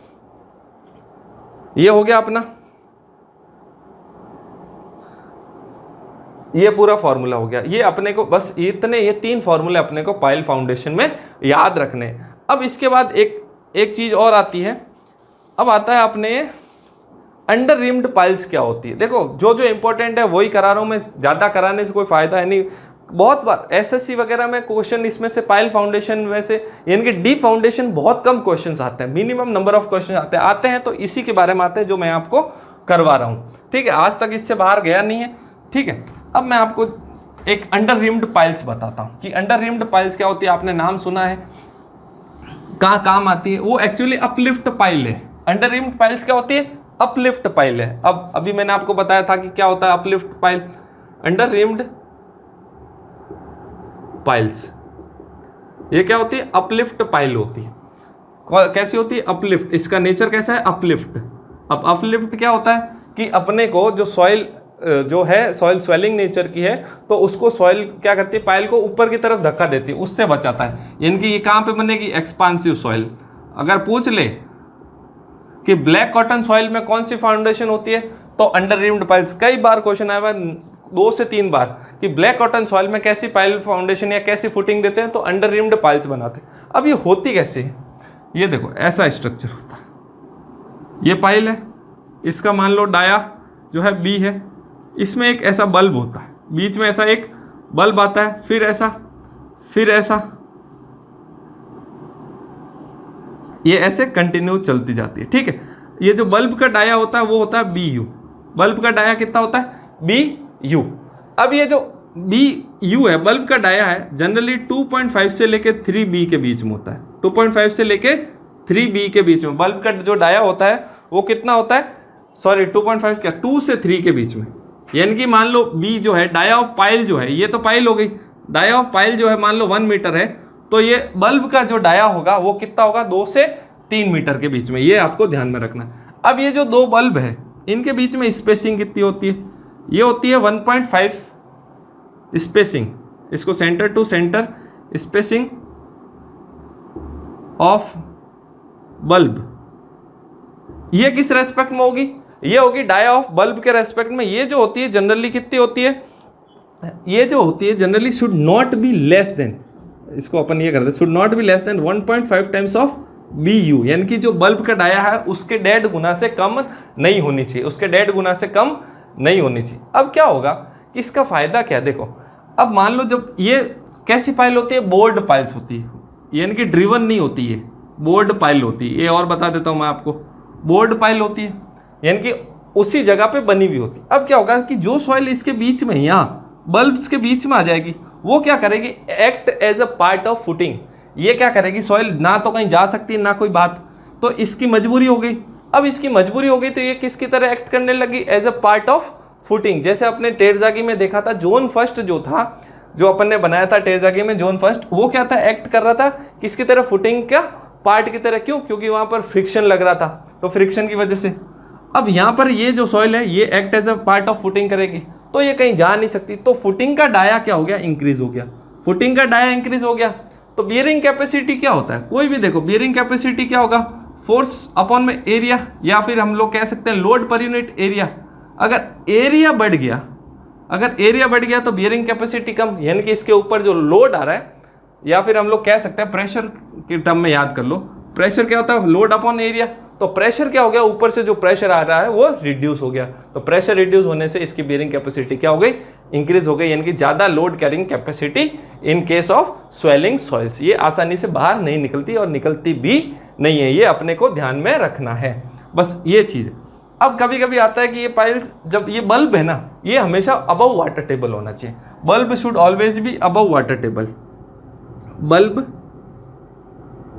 ये हो गया अपना, ये पूरा फॉर्मूला हो गया। ये अपने को बस इतने, ये 3 फॉर्मूले अपने को पायल फाउंडेशन में याद रखने। अब इसके बाद एक चीज और आती है। अब आता है अपने अंडर रिम्ड पाइल्स क्या होती है। देखो जो इंपॉर्टेंट है वही करा रहा हूं मैं, ज्यादा कराने से कोई फायदा है नहीं। बहुत बार एसएससी वगैरह में क्वेश्चन इसमें से पायल फाउंडेशन में से, यानी कि डीप फाउंडेशन बहुत कम क्वेश्चंस आते हैं, मिनिमम नंबर ऑफ क्वेश्चन आते हैं। तो इसी के बारे में आते हैं जो मैं आपको करवा रहा हूँ। ठीक है, आज तक इससे बाहर गया नहीं है। ठीक है, अब मैं आपको एक अंडर रिम्ड पाइल्स बताता हूँ कि अंडर रिम्ड पाइल्स क्या होती है। आपने नाम सुना है, कहाँ काम आती है? वो एक्चुअली अपलिफ्ट पाइल है। अंडर रिम्ड पाइल्स क्या होती है? अपलिफ्ट पाइल है। अब अभी मैंने आपको बताया था कि क्या होता है uplift pile. Under rimmed piles ये क्या होती है? अपलिफ्ट पाइल होती है। कैसी होती है? अपलिफ्ट। इसका नेचर कैसा है? अपलिफ्ट। अब अपलिफ्ट क्या होता है कि अपने को जो सॉइल जो है सॉइल स्वेलिंग नेचर की है, तो उसको सॉइल क्या करती है? पाइल को ऊपर की तरफ धक्का देती है, उससे बचाता है। यानी कि ये कहाँ पे बनेगी? Expansive soil. अगर पूछ ले कि ब्लैक कॉटन सॉइल में कौन सी फाउंडेशन होती है, तो अंडर रिम्ड पाइल्स। कई बार क्वेश्चन आया हुआ 2 से 3 बार कि ब्लैक कॉटन सॉइल में कैसी पाइल फाउंडेशन या कैसी फुटिंग देते हैं, तो अंडर रिम्ड पाइल्स बनाते हैं। अब ये होती कैसे है? ये देखो ऐसा स्ट्रक्चर होता है। ये पाइल है, इसका मान लो डाया जो है बी है, इसमें एक ऐसा बल्ब होता है, बीच में ऐसा एक बल्ब आता है, फिर ऐसा, फिर ऐसा, ये ऐसे कंटिन्यू चलती जाती है। ठीक है, ये जो बल्ब का डाया होता है वो होता है बी यू। बल्ब का डाया कितना होता है? B U. अब ये जो बी यू है, बल्ब का डाया है, जनरली 2.5 से लेके 3B के बीच में होता है। 2.5 से लेके 3B के बीच में बल्ब का जो डाया होता है वो कितना होता है? सॉरी 2.5 क्या 2 से 3 के बीच में, यानी कि मान लो बी जो है डाया ऑफ पाइल जो है, ये तो पाइल हो गई, डाया ऑफ पाइल जो है मान लो 1 मीटर है, तो ये बल्ब का जो डाया होगा वो कितना होगा 2 से 3 मीटर के बीच में, ये आपको ध्यान में रखना। अब ये जो दो बल्ब है इनके बीच में स्पेसिंग कितनी होती है, ये होती है 1.5 स्पेसिंग, इसको centre to centre spacing of bulb, ये किस रेस्पेक्ट में होगी, ये होगी डाया ऑफ बल्ब के रेस्पेक्ट में। ये जो होती है जनरली कितनी होती है, ये जो होती है generally should not be less than, इसको अपन ये करते हैं, should not be less than 1.5 times of B U, यानी कि जो बल्ब का डाया है उसके 1.5 गुना से कम नहीं होनी चाहिए, उसके 1.5 गुना से कम नहीं होनी चाहिए। अब क्या होगा कि इसका फायदा क्या, देखो अब मान लो जब ये कैसी पाइल होती है, बोर्ड पाइल्स होती है, यानी कि ड्रिवन नहीं होती है, बोर्ड पाइल होती है, ये और बता देता हूं मैं आपको, बोर्ड पाइल होती है यानी कि उसी जगह पे बनी हुई होती है। अब क्या होगा कि जो सॉइल इसके बीच में, यहाँ बल्ब्स के बीच में आ जाएगी, वो क्या करेगी, act as a part of footing, ये क्या करेगी, सॉइल ना तो कहीं जा सकती है ना कोई बात, तो इसकी मजबूरी हो गई। अब इसकी मजबूरी हो गई तो ये किसकी तरह एक्ट करने लगी, as a part of footing. जैसे अपने टेरजागी में देखा था, जोन फर्स्ट जो था, जो अपन ने बनाया था टेरजागी में, जोन फर्स्ट, वो क्या था, एक्ट कर रहा था किसकी तरह, फुटिंग का पार्ट की तरह। क्यों, क्योंकि वहां पर फ्रिक्शन लग रहा था, तो फ्रिक्शन की वजह से। अब यहाँ पर ये जो सॉइल है ये act as a part of footing करेगी, तो ये कहीं जा नहीं सकती, तो फुटिंग का डाया क्या हो गया, इंक्रीज हो गया, फुटिंग का डाया इंक्रीज हो गया। तो बियरिंग कैपेसिटी क्या होता है, कोई भी देखो बियरिंग कैपेसिटी क्या होगा, फोर्स अपॉन में एरिया, या फिर हम लोग कह सकते हैं लोड पर यूनिट एरिया। अगर एरिया बढ़ गया, अगर एरिया बढ़ गया तो बियरिंग कैपेसिटी कम, यानी कि इसके ऊपर जो लोड आ रहा है, या फिर हम लोग कह सकते हैं प्रेशर के टर्म में याद कर लो, प्रेशर क्या होता है, लोड अपॉन एरिया। तो प्रेशर क्या हो गया, ऊपर से जो प्रेशर आ रहा है वो रिड्यूस हो गया, तो प्रेशर रिड्यूस होने से इसकी बियरिंग कैपेसिटी क्या हो गई, इंक्रीज हो गई, यानी कि ज्यादा load carrying capacity in case of swelling soils. ये आसानी से बाहर नहीं निकलती और निकलती भी नहीं है, ये अपने को ध्यान में रखना है, बस ये चीज। अब कभी कभी आता है कि ये पाइल्स, जब ये बल्ब है ना, ये हमेशा अबव वाटर टेबल होना चाहिए, bulb should always be above water table, bulb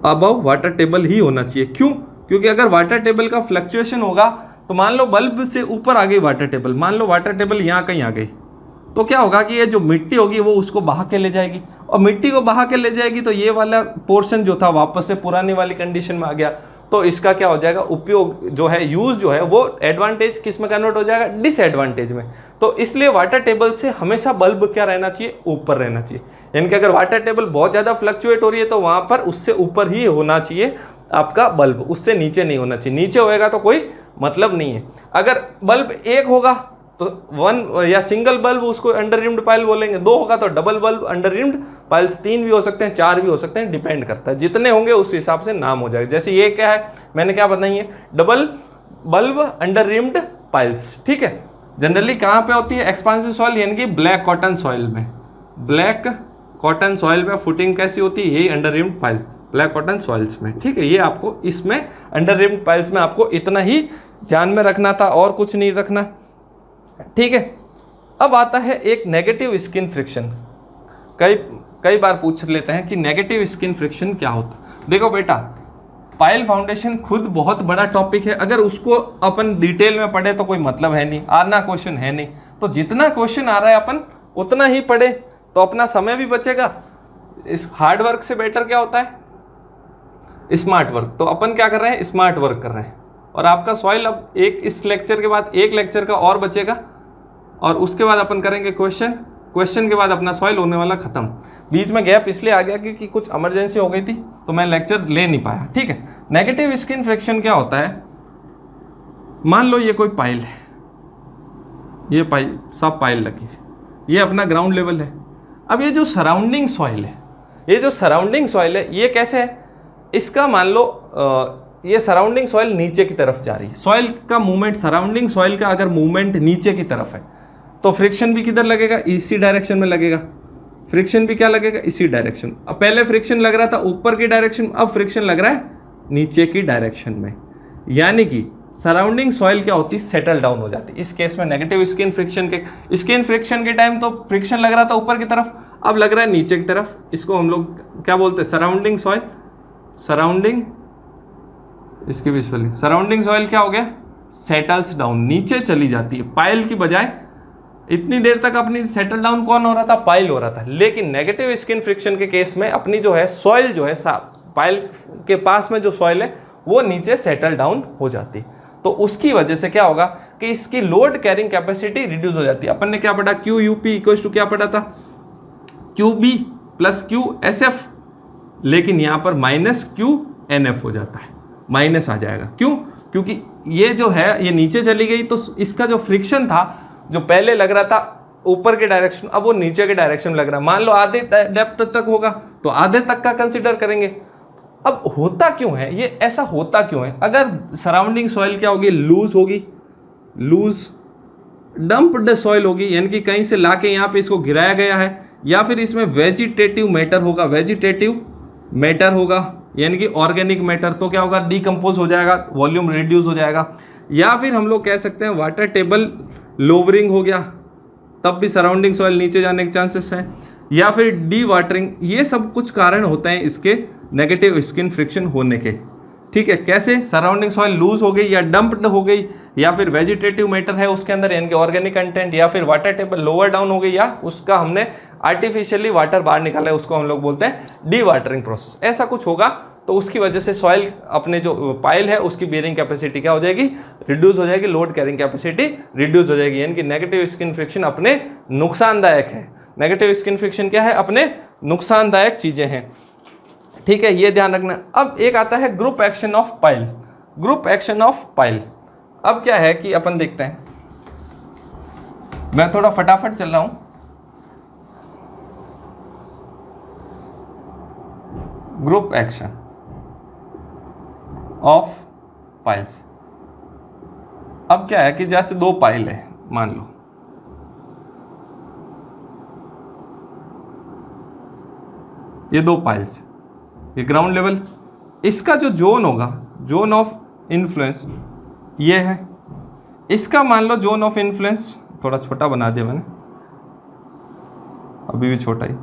above water table ही होना चाहिए। क्यों, क्योंकि अगर वाटर टेबल का फ्लक्चुएशन होगा तो मान लो बल्ब से ऊपर आ गई वाटर टेबल, मान लो वाटर टेबल यहाँ कहीं आ गई, तो क्या होगा कि ये जो मिट्टी होगी वो उसको बहा के ले जाएगी, और मिट्टी को बहा के ले जाएगी तो ये वाला पोर्शन जो था वापस से पुरानी वाली कंडीशन में आ गया, तो इसका क्या हो जाएगा, उपयोग जो है, यूज जो है, वो एडवांटेज किस में कन्वर्ट हो जाएगा, डिसएडवांटेज में। तो इसलिए वाटर टेबल से हमेशा बल्ब क्या रहना चाहिए, ऊपर रहना चाहिए, यानी कि अगर वाटर टेबल बहुत ज़्यादा फ्लक्चुएट हो रही है तो वहाँ पर उससे ऊपर ही होना चाहिए आपका बल्ब, उससे नीचे नहीं होना चाहिए, नीचे होएगा तो कोई मतलब नहीं है। अगर बल्ब एक होगा तो वन या सिंगल बल्ब, उसको अंडर रिम्ड पाइल बोलेंगे, दो होगा तो double bulb under rimmed piles, 3 भी हो सकते हैं, 4 भी हो सकते हैं, डिपेंड करता है, जितने होंगे उस हिसाब से नाम हो जाएगा। जैसे ये क्या है, मैंने क्या बताई है, double bulb under rimmed piles, ठीक है। जनरली कहाँ पे होती है, एक्सपांसिव सॉइल, यानी कि ब्लैक कॉटन सॉइल में, ब्लैक कॉटन सॉइल में फुटिंग कैसी होती है, यही under rimmed pile, black cotton soils में, ठीक है। ये आपको इसमें अंडर रिम्ड पाइल्स में आपको इतना ही ध्यान में रखना था और कुछ नहीं रखना, ठीक है। अब आता है एक नेगेटिव स्किन फ्रिक्शन, कई बार पूछ लेते हैं कि नेगेटिव स्किन फ्रिक्शन क्या होता है। देखो बेटा, पाइल फाउंडेशन खुद बहुत बड़ा टॉपिक है, अगर उसको अपन डिटेल में पढ़े तो कोई मतलब है नहीं, आना क्वेश्चन है नहीं, तो जितना क्वेश्चन आ रहा है अपन उतना ही पढ़े तो अपना समय भी बचेगा। इस हार्ड वर्क से बेटर क्या होता है, स्मार्ट वर्क। तो अपन क्या कर रहे हैं, स्मार्ट वर्क कर रहे हैं, और आपका सॉइल अब एक इस लेक्चर के बाद एक लेक्चर का और बचेगा, और उसके बाद अपन करेंगे क्वेश्चन के बाद अपना सॉइल होने वाला खत्म। बीच में गैप इसलिए आ गया क्योंकि कुछ इमरजेंसी हो गई थी तो मैं लेक्चर ले नहीं पाया, ठीक है। नेगेटिव स्किन फ्रिक्शन क्या होता है, मान लो ये कोई पाइल है, ये पाइल सब पाइल लगी, ये अपना ग्राउंड लेवल है। अब ये जो सराउंडिंग सॉइल है, ये कैसे है, इसका मान लो ये सराउंडिंग सॉइल नीचे की तरफ जा रही है, सॉइल का मूवमेंट, सराउंडिंग सॉइल का अगर मूवमेंट नीचे की तरफ है तो फ्रिक्शन भी किधर लगेगा, इसी डायरेक्शन में लगेगा, फ्रिक्शन भी क्या लगेगा, इसी डायरेक्शन। अब पहले फ्रिक्शन लग रहा था ऊपर की डायरेक्शन, अब फ्रिक्शन लग रहा है नीचे की डायरेक्शन में, यानी कि सराउंडिंग सॉइल क्या होती है, सेटल डाउन हो जाती है। इस केस में नेगेटिव स्किन फ्रिक्शन के टाइम तो फ्रिक्शन लग रहा था ऊपर की तरफ, अब लग रहा है नीचे की तरफ। इसको हम लोग क्या बोलते हैं, सराउंडिंग सॉइल, सराउंडिंग, इसकी भी स्पेलिंग, सराउंडिंग सॉइल क्या हो गया, सेटल्स डाउन, नीचे चली जाती है। पाइल की बजाय इतनी देर तक अपनी सेटल डाउन कौन हो रहा था, पाइल हो रहा था। लेकिन नेगेटिव स्किन फ्रिक्शन के केस में अपनी जो है सॉइल जो है पाइल के पास में जो सॉइल है वो नीचे सेटल डाउन हो जाती। तो उसकी वजह से क्या होगा कि इसकी लोड कैरिंग कैपेसिटी रिड्यूस हो जाती है। अपन ने क्या पढ़ा, Q U P equal to क्या पढ़ा था, Q B plus Q S F, लेकिन यहां पर माइनस क्यू एन एफ हो जाता है, माइनस आ जाएगा। क्यों? क्योंकि ये जो है ये नीचे चली गई, तो इसका जो फ्रिक्शन था जो पहले लग रहा था ऊपर के डायरेक्शन, अब वो नीचे के डायरेक्शन में लग रहा है। मान लो आधे डेप्थ तक होगा तो आधे तक का कंसीडर करेंगे। अब होता क्यों है ये, ऐसा होता क्यों है? अगर सराउंडिंग सॉइल क्या होगी, लूज होगी, लूज डंप्ड सॉइल होगी, यानी कि कहीं से लाके यहाँ पे इसको गिराया गया है, या फिर इसमें वेजिटेटिव मैटर होगा, वेजिटेटिव मैटर होगा यानी कि ऑर्गेनिक मैटर, तो क्या होगा, डिकम्पोज हो जाएगा, वॉल्यूम रिड्यूस हो जाएगा। या फिर हम लोग कह सकते हैं वाटर टेबल लोवरिंग हो गया, तब भी सराउंडिंग सॉइल नीचे जाने के चांसेस हैं। या फिर डी वाटरिंग, ये सब कुछ कारण होते हैं इसके नेगेटिव स्किन फ्रिक्शन होने के। ठीक है, कैसे? सराउंडिंग सॉइल लूज हो गई या डंप्ड हो गई, या फिर वेजिटेटिव मैटर है उसके अंदर यानी कि ऑर्गेनिक कंटेंट, या फिर वाटर टेबल लोअर डाउन हो गई, या उसका हमने आर्टिफिशियली वाटर बाहर निकाला है, उसको हम लोग बोलते हैं डी वाटरिंग प्रोसेस। ऐसा कुछ होगा तो उसकी वजह से सॉइल अपने जो पाइल है उसकी बेयरिंग कैपेसिटी क्या हो जाएगी, रिड्यूस हो जाएगी, लोड कैरिंग कैपेसिटी रिड्यूस हो जाएगी। यानी कि नेगेटिव स्किन फ्रिक्शन अपने नुकसानदायक है। नेगेटिव स्किन फ्रिक्शन क्या है, अपने नुकसानदायक चीजें हैं। ठीक है, ये ध्यान रखना। अब एक आता है group action of pile. Group action of pile अब क्या है कि अपन देखते हैं, मैं थोड़ा फटाफट चल रहा हूं। Group action of piles. अब क्या है कि जैसे दो पाइल है, मान लो ये दो पाइल्स, ये ग्राउंड लेवल, इसका जो जोन होगा, जोन ऑफ इन्फ्लुएंस ये है, इसका मान लो जोन ऑफ इन्फ्लुएंस, थोड़ा छोटा बना दिया मैंने, अभी भी छोटा ही,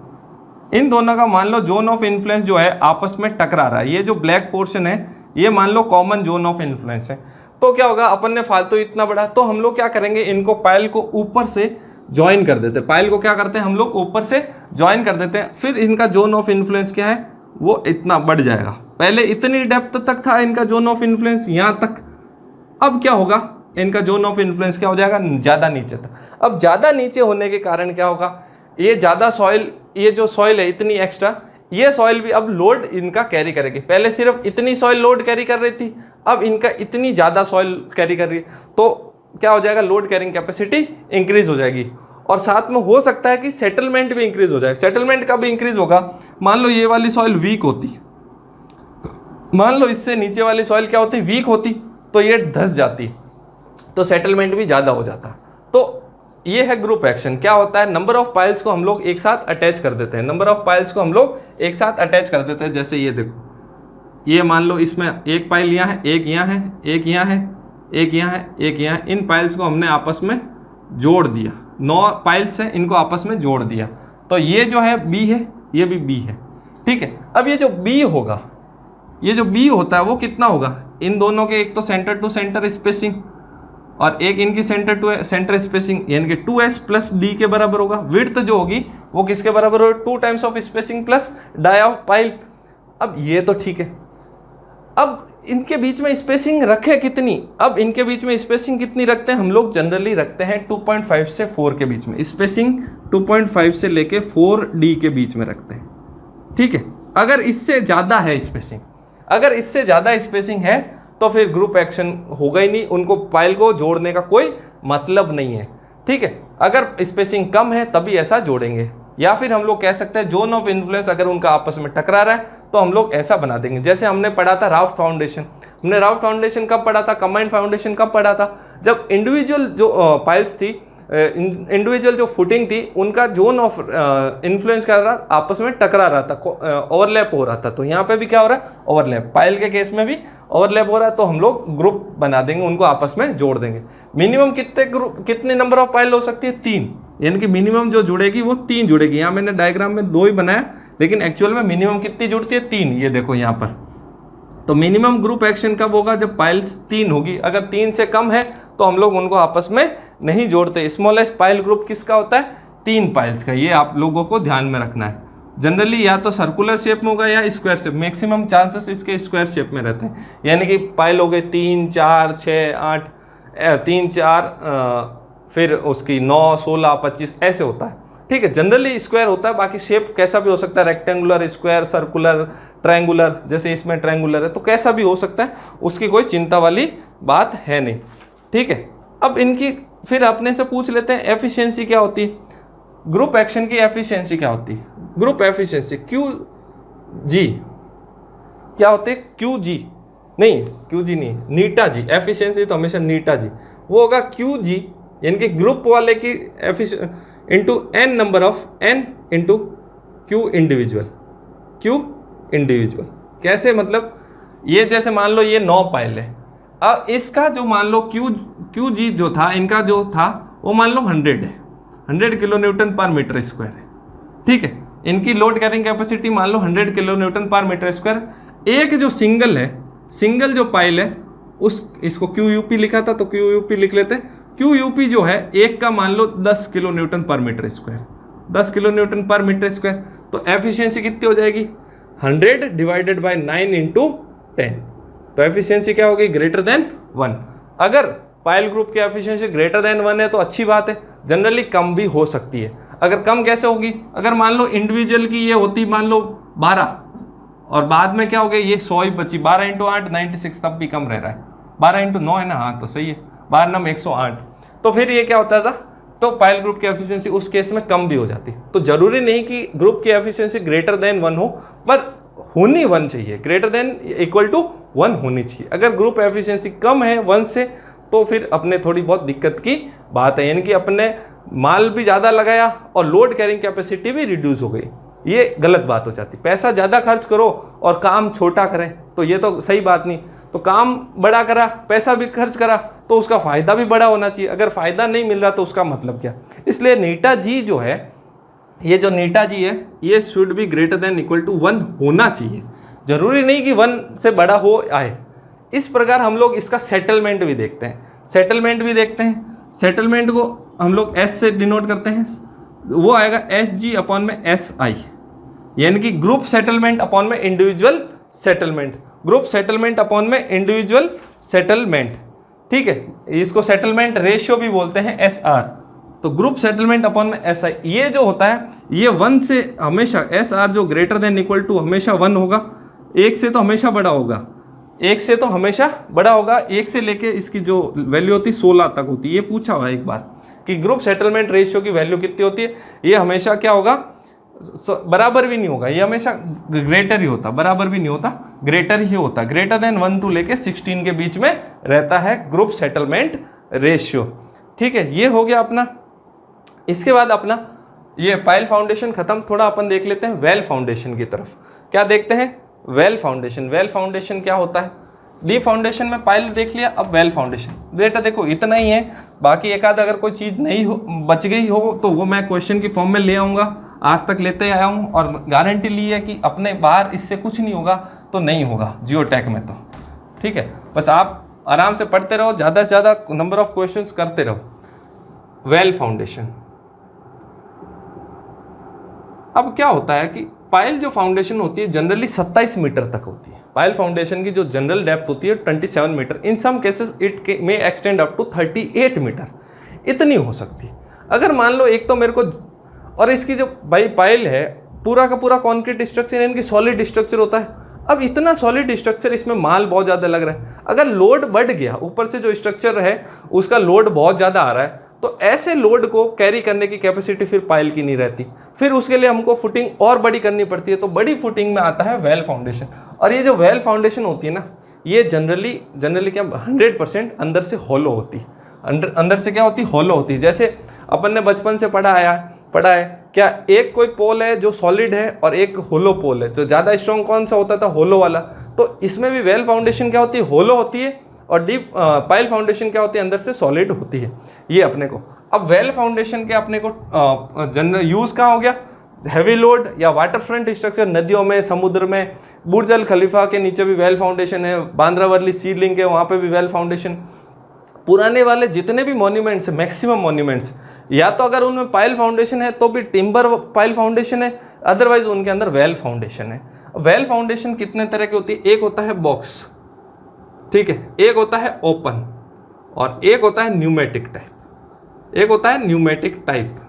इन दोनों का मान लो जोन ऑफ इन्फ्लुएंस जो है आपस में टकरा रहा है। ये जो ब्लैक पोर्शन है ये मान लो कॉमन जोन ऑफ इन्फ्लुएंस है। तो क्या होगा, अपन ने फालतू इतना बड़ा, तो हम लोग क्या करेंगे, इनको पाइल को ऊपर से ज्वाइन कर देते हैं। पाइल को क्या करते हैं हम लोग, ऊपर से ज्वाइन कर देते हैं। फिर इनका जोन ऑफ इन्फ्लुएंस क्या है, वो इतना बढ़ जाएगा। पहले इतनी डेप्थ तक था इनका जोन ऑफ इन्फ्लुएंस, यहाँ तक। अब क्या होगा, इनका जोन ऑफ इन्फ्लुएंस क्या हो जाएगा, ज़्यादा नीचे तक। अब ज़्यादा नीचे होने के कारण क्या होगा, ये ज़्यादा सॉइल, ये जो सॉइल है इतनी एक्स्ट्रा, ये सॉइल भी अब लोड इनका कैरी करेगी। पहले सिर्फ इतनी सॉइल लोड कैरी कर रही थी, अब इनका इतनी ज़्यादा सॉइल कैरी कर रही है, तो क्या हो जाएगा, लोड कैरिंग कैपेसिटी इंक्रीज हो जाएगी। और साथ में हो सकता है कि सेटलमेंट भी इंक्रीज हो जाए। सेटलमेंट कब इंक्रीज होगा, मान लो ये वाली सॉइल वीक होती, मान लो इससे नीचे वाली सॉइल क्या होती, वीक होती, तो ये धंस जाती, तो सेटलमेंट भी ज़्यादा हो जाता। तो ये है ग्रुप एक्शन। क्या होता है, नंबर ऑफ पाइल्स को हम लोग एक साथ अटैच कर देते हैं, नंबर ऑफ पाइल्स को हम लोग एक साथ अटैच कर देते हैं। जैसे ये देखो, ये मान लो इसमें एक पाइल यहाँ है, एक यहाँ है, एक यहाँ है, एक यहाँ है, एक यहाँ है। इन पाइल्स को हमने आपस में जोड़ दिया, 9 पाइल्स हैं, इनको आपस में जोड़ दिया, तो ये जो है बी है, ये भी बी है। ठीक है, अब ये जो बी होगा, ये जो बी होता है वो कितना होगा, इन दोनों के एक तो सेंटर टू सेंटर स्पेसिंग और एक इनकी सेंटर टू सेंटर स्पेसिंग, यानी कि 2s प्लस डी के बराबर होगा। विड्थ जो होगी वो किसके बराबर होगी, 2 times of spacing plus dia of pile. अब ये तो ठीक है, अब इनके बीच में स्पेसिंग रखे कितनी, अब इनके बीच में स्पेसिंग कितनी रखते हैं हम लोग, जनरली रखते हैं 2.5 से 4 के बीच में स्पेसिंग, 2.5 से लेके 4d के बीच में रखते हैं। ठीक है, अगर इससे ज़्यादा है स्पेसिंग, अगर इससे ज़्यादा स्पेसिंग है तो फिर ग्रुप एक्शन होगा ही नहीं, उनको पाइल को जोड़ने का कोई मतलब नहीं है। ठीक है, अगर स्पेसिंग कम है तभी ऐसा जोड़ेंगे, या फिर हम लोग कह सकते हैं जोन ऑफ इन्फ्लुएंस अगर उनका आपस में टकरा रहा है तो हम लोग ऐसा बना देंगे। जैसे हमने पढ़ा था राफ्ट फाउंडेशन, हमने राफ्ट फाउंडेशन कब पढ़ा था, कंबाइंड फाउंडेशन कब पढ़ा था, जब इंडिविजुअल जो पाइल्स थी, इंडिविजुअल जो फुटिंग थी, उनका जोन ऑफ इन्फ्लुएंस कर रहा, आपस में टकरा रहा था, ओवरलैप हो रहा था। तो यहाँ पे भी क्या हो रहा है, ओवरलैप, पाइल के केस में भी ओवरलैप हो रहा है, तो हम लोग ग्रुप बना देंगे, उनको आपस में जोड़ देंगे। मिनिमम कितने नंबर ऑफ पाइल हो सकती है, 3, यानी कि मिनिमम जो जुड़ेगी वो 3 जुड़ेगी। यहाँ मैंने डायग्राम में 2 ही बनाया, लेकिन एक्चुअल में मिनिमम कितनी जुड़ती है, 3। ये देखो यहाँ पर तो मिनिमम ग्रुप एक्शन कब होगा, जब पाइल्स 3 होगी। अगर 3 से कम है तो हम लोग उनको आपस में नहीं जोड़ते। स्मॉलेस्ट पाइल ग्रुप किसका होता है, 3 पाइल्स का। ये आप लोगों को ध्यान में रखना है। जनरली या तो सर्कुलर शेप में होगा या स्क्वायर शेप, मैक्सिमम चांसेस इसके स्क्वायर शेप में रहते हैं। यानी कि पाइल हो गए 3, 4, 6, 8, 3, 4, फिर उसकी 9, 16, 25 ऐसे होता है। ठीक है, जनरली स्क्वायर होता है, बाकी शेप कैसा भी हो सकता है, रेक्टेंगुलर, स्क्वायर, सर्कुलर, ट्रायंगुलर, जैसे इसमें ट्रायंगुलर है तो कैसा भी हो सकता है, उसकी कोई चिंता वाली बात है नहीं। ठीक है, अब इनकी फिर अपने से पूछ लेते हैं एफिशिएंसी क्या होती है, ग्रुप एक्शन की एफिशिएंसी क्या होती है। ग्रुप एफिशिएंसी क्यू जी क्या होते हैं, क्यू जी नहीं, क्यू जी नहीं, नीटा जी। एफिशिएंसी तो हमेशा नीटा जी, वो होगा क्यू जी, यानी कि ग्रुप वाले की into N number of N into Q individual, Q individual. कैसे, मतलब ये जैसे मान लो ये 9 पाइल है, अब इसका जो मान लो क्यू जी जो था, इनका जो था वो मान लो 100 है, 100 किलो न्यूटन पर मीटर स्क्वायर है। ठीक है, इनकी लोड कैरिंग कैपेसिटी मान लो 100 किलो न्यूटन पर मीटर स्क्वायर। एक जो सिंगल है, सिंगल जो पाइल है, इसको क्यू यूपी लिखा था तो क्यू यूपी लिख लेते हैं। क्यू यूपी जो है एक का मान लो 10 किलो न्यूटन पर मीटर स्क्वायर, 10 किलो न्यूटन पर मीटर स्क्वायर। तो एफिशिएंसी कितनी हो जाएगी, 100 डिवाइडेड बाय 9 इंटू 10। तो एफिशिएंसी क्या होगी, ग्रेटर देन 1। अगर पाइल ग्रुप की एफिशिएंसी ग्रेटर देन 1 है तो अच्छी बात है, जनरली कम भी हो सकती है। अगर कम कैसे होगी, अगर मान लो इंडिविजुअल की ये होती मान लो 12 और बाद में क्या हो गया ये 100 ही बची, 12 इंटू 8 96, तब भी कम रह रहा है। 12 इंटू 9 है ना, हाँ तो सही है, 12 9 108। तो फिर ये क्या होता था, तो पाइल ग्रुप की एफिशिएंसी उस केस में कम भी हो जाती। तो जरूरी नहीं कि ग्रुप की एफिशिएंसी ग्रेटर देन 1 हो, पर होनी 1 चाहिए, ग्रेटर देन इक्वल टू 1 होनी चाहिए। अगर ग्रुप एफिशिएंसी कम है 1 से तो फिर अपने थोड़ी बहुत दिक्कत की बात है, यानी कि अपने माल भी ज़्यादा लगाया और लोड कैरिंग कैपेसिटी भी रिड्यूस हो गई, ये गलत बात हो जाती। पैसा ज़्यादा खर्च करो और काम छोटा करें तो ये तो सही बात नहीं। तो काम बड़ा करा, पैसा भी खर्च करा, तो उसका फ़ायदा भी बड़ा होना चाहिए। अगर फ़ायदा नहीं मिल रहा तो उसका मतलब क्या। इसलिए नीटा जी जो है, ये जो नीटा जी है, ये should be greater than equal to 1 होना चाहिए। जरूरी नहीं कि 1 से बड़ा हो आए। इस प्रकार हम लोग इसका सेटलमेंट भी देखते हैं, सेटलमेंट को हम लोग एस से डिनोट करते हैं, वो आएगा एस जी अपॉन में एस आई, यानी कि ग्रुप सेटलमेंट अपॉन में individual settlement, group settlement upon में इंडिविजुअल सेटलमेंट। ठीक है, इसको सेटलमेंट रेशियो भी बोलते हैं, एस आर। तो ग्रुप सेटलमेंट अपॉन में एस आई, ये जो होता है ये 1 से हमेशा, एस आर जो ग्रेटर देन इक्वल टू हमेशा 1 होगा, 1 से तो हमेशा बड़ा होगा, 1 से तो हमेशा बड़ा होगा। 1 से लेके इसकी जो वैल्यू होती है 16 तक होती है। ये पूछा हुआ है एक बार कि ग्रुप सेटलमेंट रेशियो की वैल्यू कितनी होती है, ये हमेशा क्या होगा, बराबर भी नहीं होगा, ये हमेशा ग्रेटर ही होता, बराबर भी नहीं होता, ग्रेटर ही होता। ग्रेटर देन 1 टू लेके 16 के बीच में रहता है ग्रुप सेटलमेंट रेशियो। ठीक है, ये हो गया अपना। इसके बाद अपना ये पाइल फाउंडेशन खत्म, थोड़ा अपन देख लेते हैं वेल फाउंडेशन की तरफ। क्या देखते हैं, वेल फाउंडेशन। वेल फाउंडेशन क्या होता है, ली फाउंडेशन में पाइल देख लिया, अब वेल फाउंडेशन। बेटा देखो इतना ही है, बाकी एक आध अगर कोई चीज़ नहीं हो, बच गई हो तो वो मैं क्वेश्चन की फॉर्म में ले आऊँगा, आज तक लेते आया हूँ और गारंटी ली है कि अपने बाहर इससे कुछ नहीं होगा तो नहीं होगा जियोटेक में तो। ठीक है, बस आप आराम से पढ़ते रहो, ज़्यादा से ज़्यादा नंबर ऑफ क्वेश्चंस करते रहो। वेल फाउंडेशन, अब क्या होता है कि पाइल जो फाउंडेशन होती है जनरली 27 मीटर तक होती है। पाइल फाउंडेशन की जो जनरल डेप्थ होती है 27 metre, in some cases it may extend up to 38 metre, इतनी हो सकती है। अगर मान लो एक तो मेरे को, और इसकी जो भाई पाइल है पूरा का पूरा कॉन्क्रीट स्ट्रक्चर, इनकी सॉलिड स्ट्रक्चर होता है। अब इतना सॉलिड स्ट्रक्चर, इसमें माल बहुत ज़्यादा लग रहा है, अगर लोड बढ़ गया, ऊपर से जो स्ट्रक्चर है उसका लोड बहुत ज़्यादा आ रहा है, तो ऐसे लोड को कैरी करने की कैपेसिटी फिर पाइल की नहीं रहती, फिर उसके लिए हमको फुटिंग और बड़ी करनी पड़ती है। तो बड़ी फुटिंग में आता है वेल फाउंडेशन। और ये जो वेल फाउंडेशन होती है ना, ये जनरली क्या 100% अंदर से हॉलो होती है। अंदर से क्या होती है, हॉलो होती है। जैसे अपन ने बचपन से पढ़ा है क्या, एक कोई पोल है जो सॉलिड है और एक होलो पोल है, जो ज़्यादा स्ट्रॉन्ग कौन सा होता था, होलो वाला। तो इसमें भी वेल फाउंडेशन क्या होती है, होलो होती है, और डीप पाइल फाउंडेशन क्या होती है, अंदर से सॉलिड होती है। ये अपने को, अब वेल फाउंडेशन के अपने को जनरल यूज़ कहाँ हो गया, हैवी लोड या वाटर फ्रंट स्ट्रक्चर, नदियों में, समुद्र में, बुर्ज अल खलीफा के नीचे भी वेल फाउंडेशन है, बांद्रा वर्ली सी लिंक है, वहाँ पे भी वेल फाउंडेशन। पुराने वाले जितने भी मॉन्यूमेंट्स है, मैक्सिमम मॉन्यूमेंट्स, या तो अगर उनमें पाइल फाउंडेशन है तो भी टिम्बर पाइल फाउंडेशन है, अदरवाइज उनके अंदर वेल फाउंडेशन है। वेल फाउंडेशन कितने तरह की होती है? एक होता है बॉक्स, ठीक है, एक होता है ओपन, और एक होता है न्यूमेटिक टाइप, एक होता है न्यूमेटिक टाइप।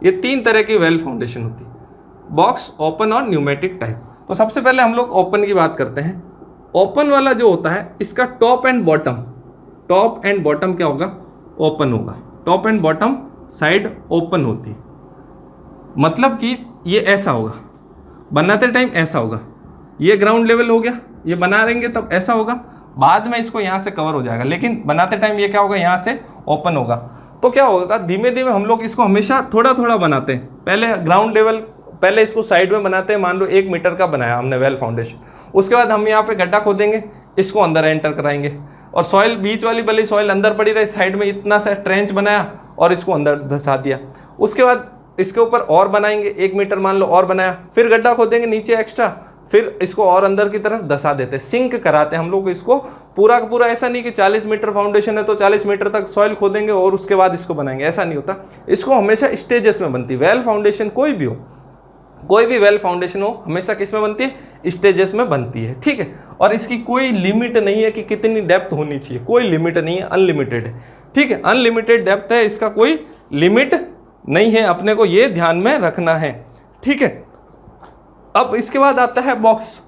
ये 3 तरह की वेल फाउंडेशन होती है, बॉक्स, ओपन और न्यूमेटिक टाइप। तो सबसे पहले हम लोग ओपन की बात करते हैं। ओपन वाला जो होता है, इसका टॉप एंड बॉटम क्या होगा? ओपन होगा। Top and bottom side open होती है, मतलब कि ये ऐसा होगा, बनाते टाइम ऐसा होगा, ये ग्राउंड लेवल हो गया, ये बना रहेंगे तब ऐसा होगा, बाद में इसको यहाँ से कवर हो जाएगा, लेकिन बनाते टाइम ये क्या होगा? यहाँ से ओपन होगा। तो क्या होगा? धीमे धीमे हम लोग इसको हमेशा थोड़ा थोड़ा बनाते हैं। पहले ग्राउंड लेवल, पहले इसको साइड में बनाते हैं, मान लो 1 मीटर का बनाया हमने वेल फाउंडेशन, उसके बाद हम यहाँ पे गड्ढा खोदेंगे, इसको अंदर एंटर कराएंगे, और सॉइल बीच वाली भले सॉइल अंदर पड़ी रहे, साइड में इतना सा ट्रेंच बनाया और इसको अंदर धंसा दिया। उसके बाद इसके ऊपर और बनाएंगे, 1 मीटर मान लो और बनाया, फिर गड्ढा खोदेंगे नीचे एक्स्ट्रा, फिर इसको और अंदर की तरफ धंसा देते हैं, सिंक कराते हैं हम लोग इसको पूरा का पूरा। ऐसा नहीं कि 40 मीटर फाउंडेशन है तो 40 मीटर तक सॉइल खोदेंगे और उसके बाद इसको बनाएंगे, ऐसा नहीं होता। इसको हमेशा स्टेजेस में बनती है वेल फाउंडेशन, कोई भी हो, कोई भी वेल फाउंडेशन हो, हमेशा किस में बनती है? स्टेजेस में बनती है, ठीक है। और इसकी कोई लिमिट नहीं है कि कितनी डेप्थ होनी चाहिए, कोई लिमिट नहीं है, अनलिमिटेड है, ठीक है, अनलिमिटेड डेप्थ है, इसका कोई लिमिट नहीं है, अपने को ये ध्यान में रखना है, ठीक है। अब इसके बाद आता है बॉक्स।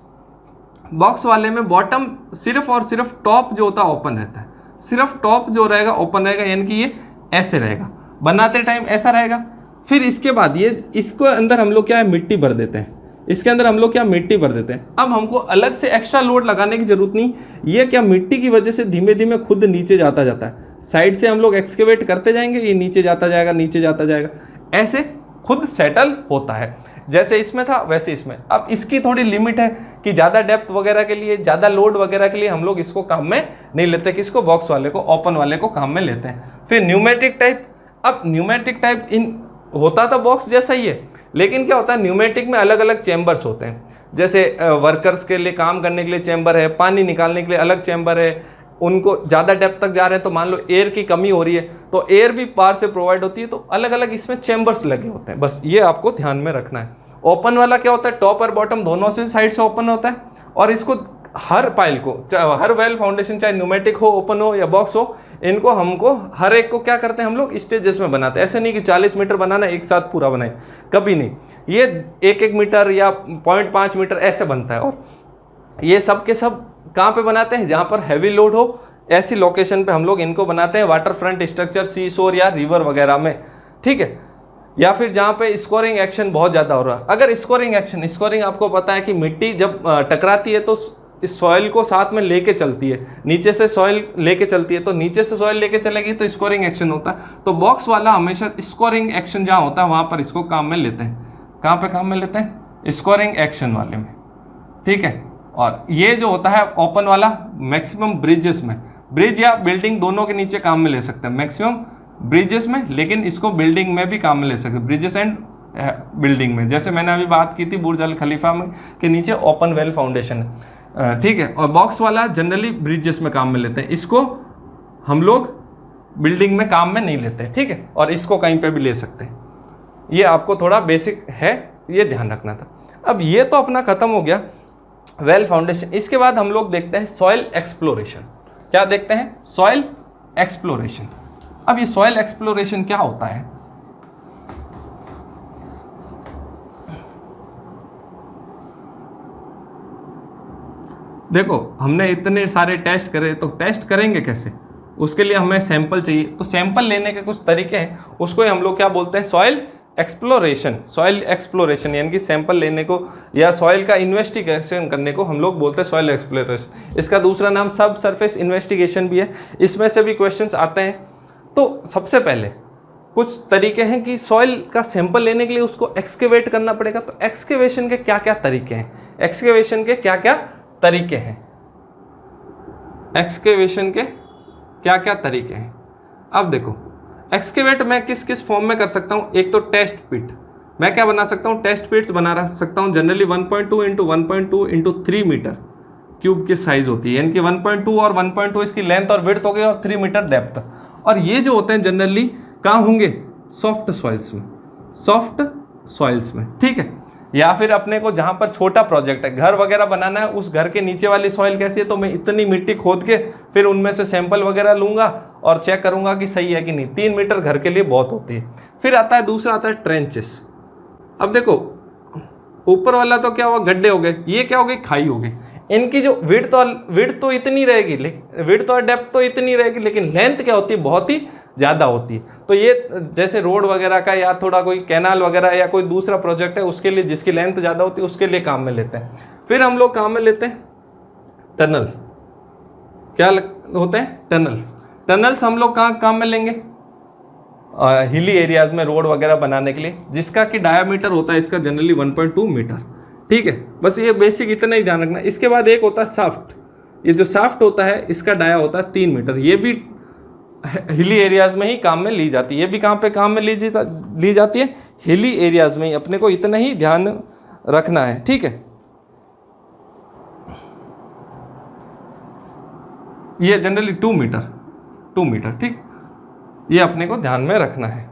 बॉक्स वाले में बॉटम सिर्फ और सिर्फ टॉप जो होता है ओपन रहता है, सिर्फ टॉप जो रहेगा ओपन रहेगा, यानी कि ये ऐसे रहेगा, बनाते टाइम ऐसा रहेगा। फिर इसके बाद ये इसको अंदर हम लोग क्या है? मिट्टी भर देते हैं, इसके अंदर हम लोग क्या मिट्टी भर देते हैं। अब हमको अलग से एक्स्ट्रा लोड लगाने की जरूरत नहीं, ये क्या मिट्टी की वजह से धीमे धीमे खुद नीचे जाता जाता है, साइड से हम लोग एक्सकेवेट करते जाएंगे, ये नीचे जाता जाएगा, नीचे जाता जाएगा, ऐसे खुद सेटल होता है। जैसे इसमें था वैसे इसमें। अब इसकी थोड़ी लिमिट है कि ज़्यादा डेप्थ वगैरह के लिए, ज़्यादा लोड वगैरह के लिए हम लोग इसको काम में नहीं लेते, किसको? बॉक्स वाले को, ओपन वाले को काम में लेते हैं। फिर न्यूमेटिक टाइप। अब न्यूमेटिक टाइप इन होता तो बॉक्स जैसा ही है, लेकिन क्या होता है? न्यूमेटिक में अलग अलग चैम्बर्स होते हैं, जैसे वर्कर्स के लिए काम करने के लिए चैम्बर है, पानी निकालने के लिए अलग चैम्बर है, उनको ज़्यादा डेप्थ तक जा रहे हैं तो मान लो एयर की कमी हो रही है तो एयर भी बाहर से प्रोवाइड होती है, तो अलग अलग इसमें चैम्बर्स लगे होते हैं, बस ये आपको ध्यान में रखना है। ओपन वाला क्या होता है? टॉप और बॉटम दोनों से साइड से ओपन होता है, और इसको हर पाइल को, हर वेल फाउंडेशन चाहे न्यूमेटिक हो, ओपन हो या बॉक्स हो, इनको हमको हर एक को क्या करते हैं? हम लोग स्टेजेस में बनाते हैं। ऐसे नहीं कि 40 मीटर बनाना एक साथ पूरा बनाए, कभी नहीं, ये 1-1 मीटर या 0.5 मीटर ऐसे बनता है। और ये सब के सब कहाँ पे बनाते हैं? जहाँ पर हैवी लोड हो, ऐसी लोकेशन पे हम लोग इनको बनाते हैं, वाटर फ्रंट स्ट्रक्चर, सी शोर या रिवर वगैरह में, ठीक है। या फिर जहाँ पे स्कोरिंग एक्शन बहुत ज़्यादा हो रहा है। अगर स्कोरिंग आपको पता है कि मिट्टी जब टकराती है तो इस सॉइल को साथ में लेके चलती है, नीचे से सॉइल लेके चलती है, तो नीचे से सॉइल लेके चलेगी तो स्कोरिंग एक्शन होता है। तो बॉक्स वाला हमेशा स्कोरिंग एक्शन जहाँ होता है वहाँ पर इसको काम में लेते हैं। कहाँ पे काम में लेते हैं? स्कोरिंग एक्शन वाले में, ठीक है। और ये जो होता है ओपन वाला, मैक्सिमम ब्रिजेस में, ब्रिज या बिल्डिंग दोनों के नीचे काम में ले सकते हैं, मैक्सिमम ब्रिजेस में, लेकिन इसको बिल्डिंग में भी काम में ले सकते हैं, ब्रिजेस एंड बिल्डिंग में। जैसे मैंने अभी बात की थी बुर्ज अल खलीफा में के नीचे ओपन वेल फाउंडेशन है, ठीक है। और बॉक्स वाला जनरली ब्रिजेस में काम में लेते हैं, इसको हम लोग बिल्डिंग में काम में नहीं लेते, ठीक है। और इसको कहीं पे भी ले सकते हैं। ये आपको थोड़ा बेसिक है, ये ध्यान रखना था। अब ये तो अपना खत्म हो गया वेल फाउंडेशन। इसके बाद हम लोग देखते हैं सॉइल एक्सप्लोरेशन। क्या देखते हैं? Soil exploration. अब ये सॉइल एक्सप्लोरेशन क्या होता है? देखो, हमने इतने सारे टेस्ट करे, तो टेस्ट करेंगे कैसे? उसके लिए हमें सैंपल चाहिए, तो सैंपल लेने के कुछ तरीके हैं, उसको हम लोग क्या बोलते हैं? Soil exploration. सॉइल एक्सप्लोरेशन यानी कि सैंपल लेने को या सॉइल का इन्वेस्टिगेशन करने को हम लोग बोलते हैं सॉइल एक्सप्लोरेशन। इसका दूसरा नाम सब सरफेस इन्वेस्टिगेशन भी है, इसमें से भी क्वेश्चंस आते हैं। तो सबसे पहले कुछ तरीके हैं कि सॉइल का सैंपल लेने के लिए उसको एक्सकेवेट करना पड़ेगा। तो एक्सकेवेशन के क्या क्या तरीके हैं? एक्सकेवेशन के क्या क्या तरीके हैं? एक्सकेवेशन के क्या क्या तरीके हैं? अब देखो, एक्सकेवेट मैं किस किस फॉर्म में कर सकता हूँ। एक तो टेस्ट पिट, मैं क्या बना सकता हूँ, टेस्ट पिट्स बना सकता हूँ generally 1.2 into 1.2 into 3 metre cube की साइज होती है, यानी कि 1.2 और 1.2 इसकी लेंथ और विड्थ हो गई और 3 मीटर डेप्थ। और ये जो होते हैं जनरली कहाँ होंगे, सॉफ्ट सॉइल्स में, सॉफ्ट सॉइल्स में, ठीक है। या फिर अपने को जहाँ पर छोटा प्रोजेक्ट है, घर वगैरह बनाना है, उस घर के नीचे वाली सॉइल कैसी है, तो मैं इतनी मिट्टी खोद के फिर उनमें से सैंपल वगैरह लूँगा और चेक करूँगा कि सही है कि नहीं। 3 मीटर घर के लिए बहुत होती है। फिर आता है दूसरा, आता है ट्रेंचेस। अब देखो ऊपर वाला तो क्या हुआ, गड्ढे हो गए, ये क्या हो गई, खाई हो गई। इनकी जो विड्थ तो इतनी रहेगी, विड्थ और डेप्थ तो इतनी रहेगी, लेकिन लेंथ क्या होती है, बहुत ही ज़्यादा होती है। तो ये जैसे रोड वगैरह का या थोड़ा कोई कैनाल वगैरह या कोई दूसरा प्रोजेक्ट है, उसके लिए जिसकी लेंथ ज़्यादा होती है उसके लिए काम में लेते हैं। फिर हम लोग काम में लेते हैं टनल। क्या होते हैं, टनल्स। टनल्स हम लोग कहाँ काम में लेंगे, हिली एरियाज में रोड वगैरह बनाने के लिए, जिसका कि डायामीटर होता है इसका जनरली 1.2 मीटर, ठीक है। बस ये बेसिक इतना ही ध्यान रखना। इसके बाद एक होता है साफ्ट। ये जो साफ्ट होता है इसका डाया होता है 3 मीटर। ये भी हिली एरियाज में ही काम में ली जाती है। ये भी कहाँ पे काम में ली जाती है, हिली एरियाज में ही। अपने को इतना ही ध्यान रखना है, ठीक है। ये जनरली 2 मीटर, ठीक। ये अपने को ध्यान में रखना है।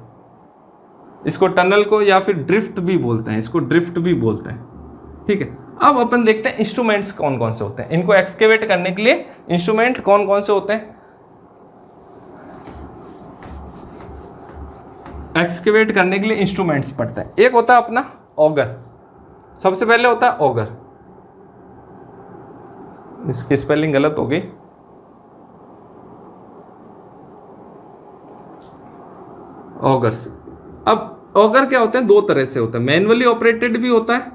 इसको टनल को या फिर ड्रिफ्ट भी बोलते हैं, इसको ड्रिफ्ट भी बोलते हैं, ठीक है। अब अपन देखते हैं इंस्ट्रूमेंट्स कौन कौन से होते हैं, इनको एक्सकेवेट करने के लिए इंस्ट्रूमेंट कौन कौन से होते हैं। एक्सकेवेट करने के लिए इंस्ट्रूमेंट्स पढ़ते हैं। एक होता है अपना ऑगर। सबसे पहले होता है ऑगर, इसकी स्पेलिंग गलत हो गई, ऑगर्स। अब ऑगर क्या होते हैं, दो तरह से होता है, मैनुअली ऑपरेटेड भी होता है,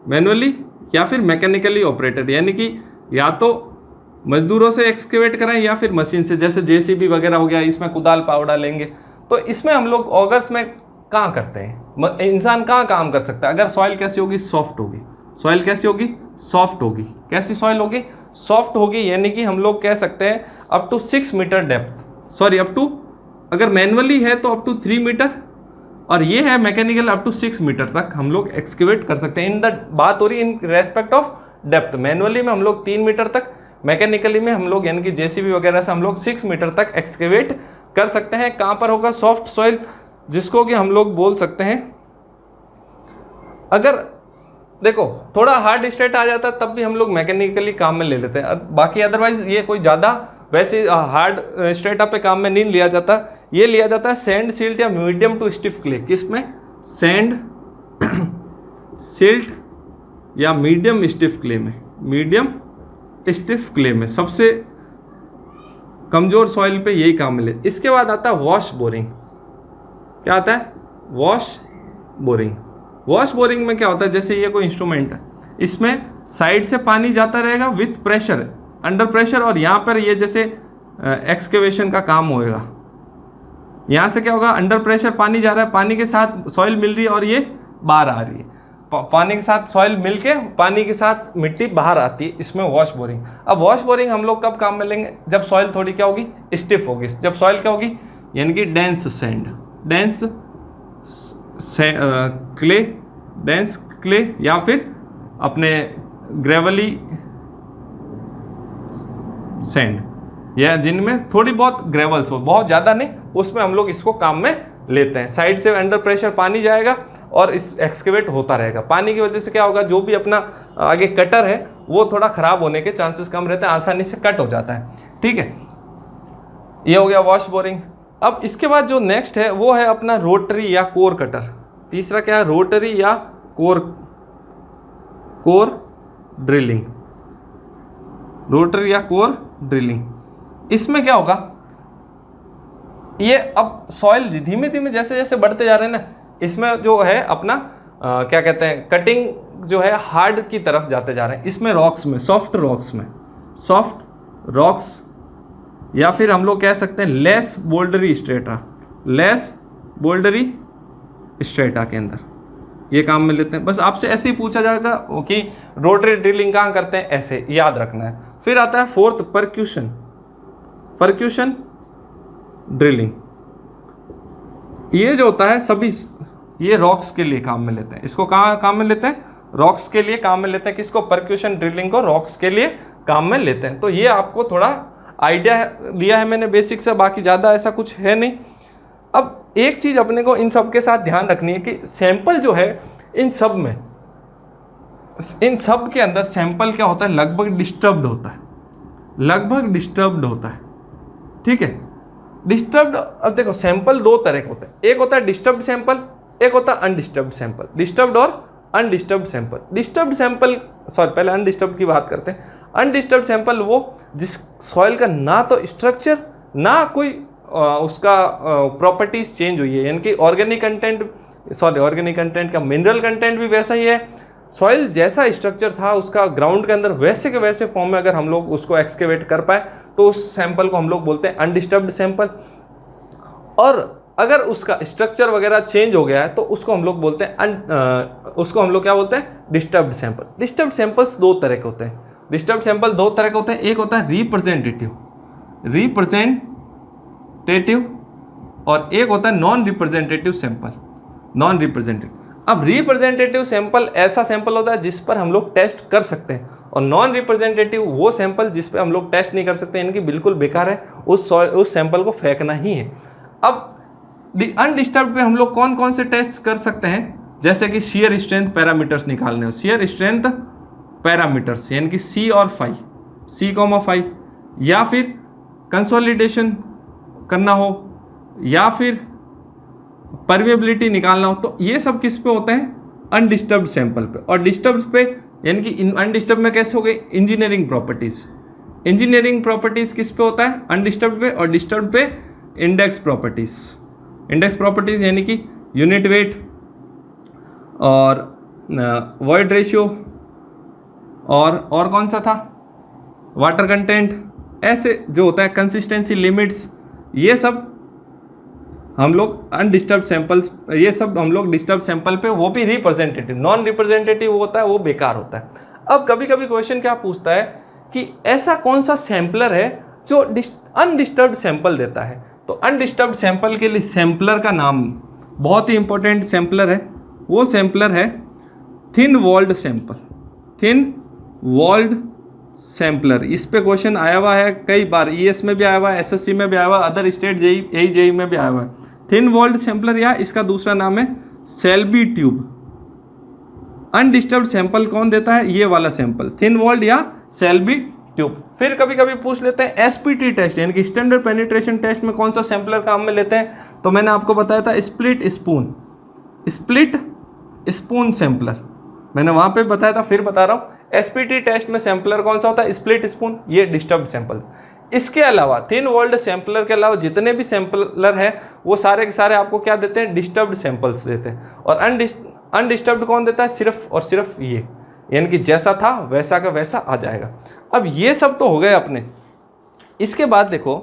मैनुअली या फिर मैकेनिकली ऑपरेटेड, यानी कि या तो मजदूरों से एक्सकेवेट कराएं या फिर मशीन से, जैसे जेसीबी वगैरह हो गया, इसमें कुदाल पावड़ा लेंगे। तो इसमें हम लोग ऑगर्स में कहाँ करते हैं, इंसान कहाँ काम कर सकता है, अगर सॉइल कैसी होगी, सॉफ्ट होगी। सॉइल कैसी होगी, सॉफ्ट होगी। कैसी सॉइल होगी, सॉफ्ट होगी, यानी कि हम लोग कह सकते हैं up to 6 metre depth, sorry up to, अगर मैनुअली है तो अप टू 3 मीटर, और ये है मैकेनिकल अप टू 6 मीटर तक हम लोग एक्सकेवेट कर सकते हैं। इन द बात हो रही in respect of depth. Manually में हम लोग 3 मीटर तक, मैकेनिकली में हम लोग यानी कि जेसीबी वगैरह से हम लोग 6 मीटर तक एक्सकेवेट कर सकते हैं। कहाँ पर होगा, सॉफ्ट सॉइल, जिसको कि हम लोग बोल सकते हैं, अगर देखो थोड़ा हार्ड स्टेट आ जाता है तब भी हम लोग मैकेनिकली काम में ले लेते हैं। बाकी अदरवाइज ये कोई ज़्यादा वैसे हार्ड स्ट्रेटा पे काम में नहीं लिया जाता। ये लिया जाता है सैंड, सिल्ट या मीडियम टू स्टिफ क्ले। किसमें, सैंड, सिल्ट या मीडियम स्टिफ क्ले में, मीडियम स्टिफ क्ले में सबसे कमज़ोर सॉइल पे यही काम मिले। इसके बाद आता है वॉश बोरिंग। क्या आता है, वॉश बोरिंग। वॉश बोरिंग में क्या होता है, जैसे ये कोई इंस्ट्रूमेंट है, इसमें साइड से पानी जाता रहेगा विथ प्रेशर, अंडर प्रेशर, और यहाँ पर ये जैसे एक्सकेवेशन का काम होएगा। यहाँ से क्या होगा, अंडर प्रेशर पानी जा रहा है, पानी के साथ सॉइल मिल रही है और ये बाहर आ रही है। पानी के साथ सॉइल मिलके पानी के साथ मिट्टी बाहर आती है, इसमें वॉश बोरिंग। अब वॉश बोरिंग हम लोग कब काम में लेंगे, जब सॉइल थोड़ी क्या होगी, स्टिफ होगी। जब सॉइल क्या होगी, यानी कि dense sand, dense clay, dense clay, या फिर अपने ग्रेवली सैंड, या जिनमें थोड़ी बहुत ग्रेवल्स हो, बहुत ज़्यादा नहीं, उसमें हम लोग इसको काम में लेते हैं। साइड से अंडर प्रेशर पानी जाएगा और इस एक्सकेवेट होता रहेगा। पानी की वजह से क्या होगा, जो भी अपना आगे कटर है वो थोड़ा ख़राब होने के चांसेस कम रहते हैं, आसानी से कट हो जाता है, ठीक है। ये हो गया वॉश बोरिंग। अब इसके बाद जो नेक्स्ट है वो है अपना रोटरी या कोर कटर। तीसरा क्या है, रोटरी या कोर ड्रिलिंग, रोटरी या कोर ड्रिलिंग। इसमें क्या होगा, ये अब सॉइल धीमे धीमे जैसे जैसे बढ़ते जा रहे हैं ना, इसमें जो है अपना क्या कहते हैं, कटिंग जो है हार्ड की तरफ जाते जा रहे हैं। इसमें रॉक्स में, सॉफ्ट रॉक्स में, सॉफ्ट रॉक्स, या फिर हम लोग कह सकते हैं लेस बोल्डरी स्ट्रेटा, लेस बोल्डरी स्ट्रेटा के अंदर ये काम में लेते हैं। बस आपसे ऐसे ही पूछा जाएगा कि रोटरी ड्रिलिंग कहाँ करते हैं, ऐसे याद रखना है। फिर आता है फोर्थ, परक्यूशन, परक्यूशन ड्रिलिंग। ये जो होता है सभी, ये रॉक्स के लिए काम में लेते हैं। इसको कहाँ काम में लेते हैं? रॉक्स के लिए काम में लेते हैं। किसको? परक्यूशन ड्रिलिंग को रॉक्स के लिए काम में लेते हैं। तो ये आपको थोड़ा आइडिया दिया है मैंने बेसिक से, बाकी ज़्यादा ऐसा कुछ है नहीं। अब एक चीज़ अपने को इन सब के साथ ध्यान रखनी है कि सैंपल जो है इन सब में, इन सब के अंदर सैंपल क्या होता है? लगभग डिस्टर्ब्ड होता है, लगभग डिस्टर्ब्ड होता है। ठीक है, डिस्टर्ब्ड। अब देखो सैंपल दो तरह के होते हैं, एक होता है डिस्टर्ब्ड सैंपल, एक होता है अनडिस्टर्ब्ड सैंपल। डिस्टर्ब्ड और undisturbed sample. Disturbed sample, sorry पहले अनडिस्टर्ब्ड की बात करते हैं। अनडिस्टर्ब्ड सैंपल वो जिस सॉइल का ना तो स्ट्रक्चर ना कोई उसका प्रॉपर्टीज चेंज हुई है, यानी कि ऑर्गेनिक कंटेंट का मिनरल कंटेंट भी वैसा ही है, सॉइल जैसा स्ट्रक्चर था उसका ग्राउंड के अंदर वैसे के वैसे फॉर्म में अगर हम लोग उसको एक्सकेवेट कर पाए तो उस सैंपल को हम लोग बोलते हैं अनडिस्टर्ब्ड सैंपल। और अगर उसका स्ट्रक्चर वगैरह चेंज हो गया है तो उसको हम लोग बोलते हैं उसको हम लोग क्या बोलते हैं? Disturbed sample. डिस्टर्ब्ड सैंपल्स दो तरह के होते हैं। डिस्टर्ब्ड सैंपल दो तरह के होते हैं, एक होता है रिप्रेजेंटेटिव और एक होता है non representative sample. Non representative, अब रिप्रेजेंटेटिव सैंपल ऐसा सैंपल होता है जिस पर हम लोग टेस्ट कर सकते हैं, और नॉन रिप्रेजेंटेटिव वो सैंपल जिस पर हम लोग टेस्ट नहीं कर सकते, इनकी बिल्कुल बेकार है, उस सैंपल को फेंकना ही है। अब अनडिस्टर्ब्ड पे हम लोग कौन कौन से टेस्ट कर सकते हैं? जैसे कि शेयर स्ट्रेंथ पैरामीटर्स निकालने हो, शेयर स्ट्रेंथ पैरामीटर्स यानी कि C और फाई, C,5, या फिर कंसोलिडेशन करना हो, या फिर परमेबिलिटी निकालना हो, तो ये सब किस पे होते हैं? अनडिस्टर्ब्ड सैंपल पे। और डिस्टर्ब्ड पे यानी कि अनडिस्टर्ब में कैसे हो गई? Engineering properties. इंजीनियरिंग प्रॉपर्टीज किस पे होता है? अनडिस्टर्ब्ड पे। और डिस्टर्ब्ड पे इंडेक्स प्रॉपर्टीज। इंडेक्स प्रॉपर्टीज यानी कि यूनिट वेट और वॉइड रेशियो और कौन सा था? वाटर कंटेंट, ऐसे जो होता है कंसिस्टेंसी लिमिट्स, ये सब हम लोग अनडिस्टर्ब्ड सैंपल्स, ये सब हम लोग डिस्टर्ब सैंपल पे, वो भी रिप्रेजेंटेटिव। नॉन रिप्रेजेंटेटिव होता है वो बेकार होता है। अब कभी कभी क्वेश्चन क्या पूछता है कि ऐसा कौन सा सैंपलर है जो अनडिस्टर्ब्ड सैंपल देता है? तो अनडिस्टर्ब्ड सैंपल के लिए सैंपलर का नाम बहुत ही इंपॉर्टेंट सैंपलर है, वो सैंपलर है thin walled sample. Thin walled sampler, इस पे क्वेश्चन आया हुआ है कई बार, ES में भी आया हुआ है, SSC में भी आया हुआ है, अदर स्टेट जेई में भी आया हुआ है। थिन वॉल्ड सैंपलर, या इसका दूसरा नाम है सेल्बी ट्यूब। अनडिस्टर्ब्ड सैंपल कौन देता है? ये वाला सैंपल, थिन वॉल्ड या सेल्बी ट्यूब। फिर कभी कभी पूछ लेते हैं SPT टेस्ट यानी कि स्टैंडर्ड पेनिट्रेशन टेस्ट में कौन सा सैंपलर काम में लेते हैं? तो मैंने आपको बताया था स्प्लिट स्पून सैंपलर, मैंने वहाँ पे बताया था, फिर बता रहा हूँ। SPT टेस्ट में सैंपलर कौन सा होता है? स्प्लिट स्पून, ये डिस्टर्ब्ड सैंपल। इसके अलावा थिन वॉल्ड सैंपलर के अलावा जितने भी सैंपलर हैं वो सारे के सारे आपको क्या देते हैं? डिस्टर्ब्ड सैंपल्स देते हैं। और अनडिस्टर्ब्ड कौन देता है? सिर्फ और सिर्फ ये, यानी कि जैसा था वैसा का वैसा आ जाएगा। अब ये सब तो हो गए अपने। इसके बाद देखो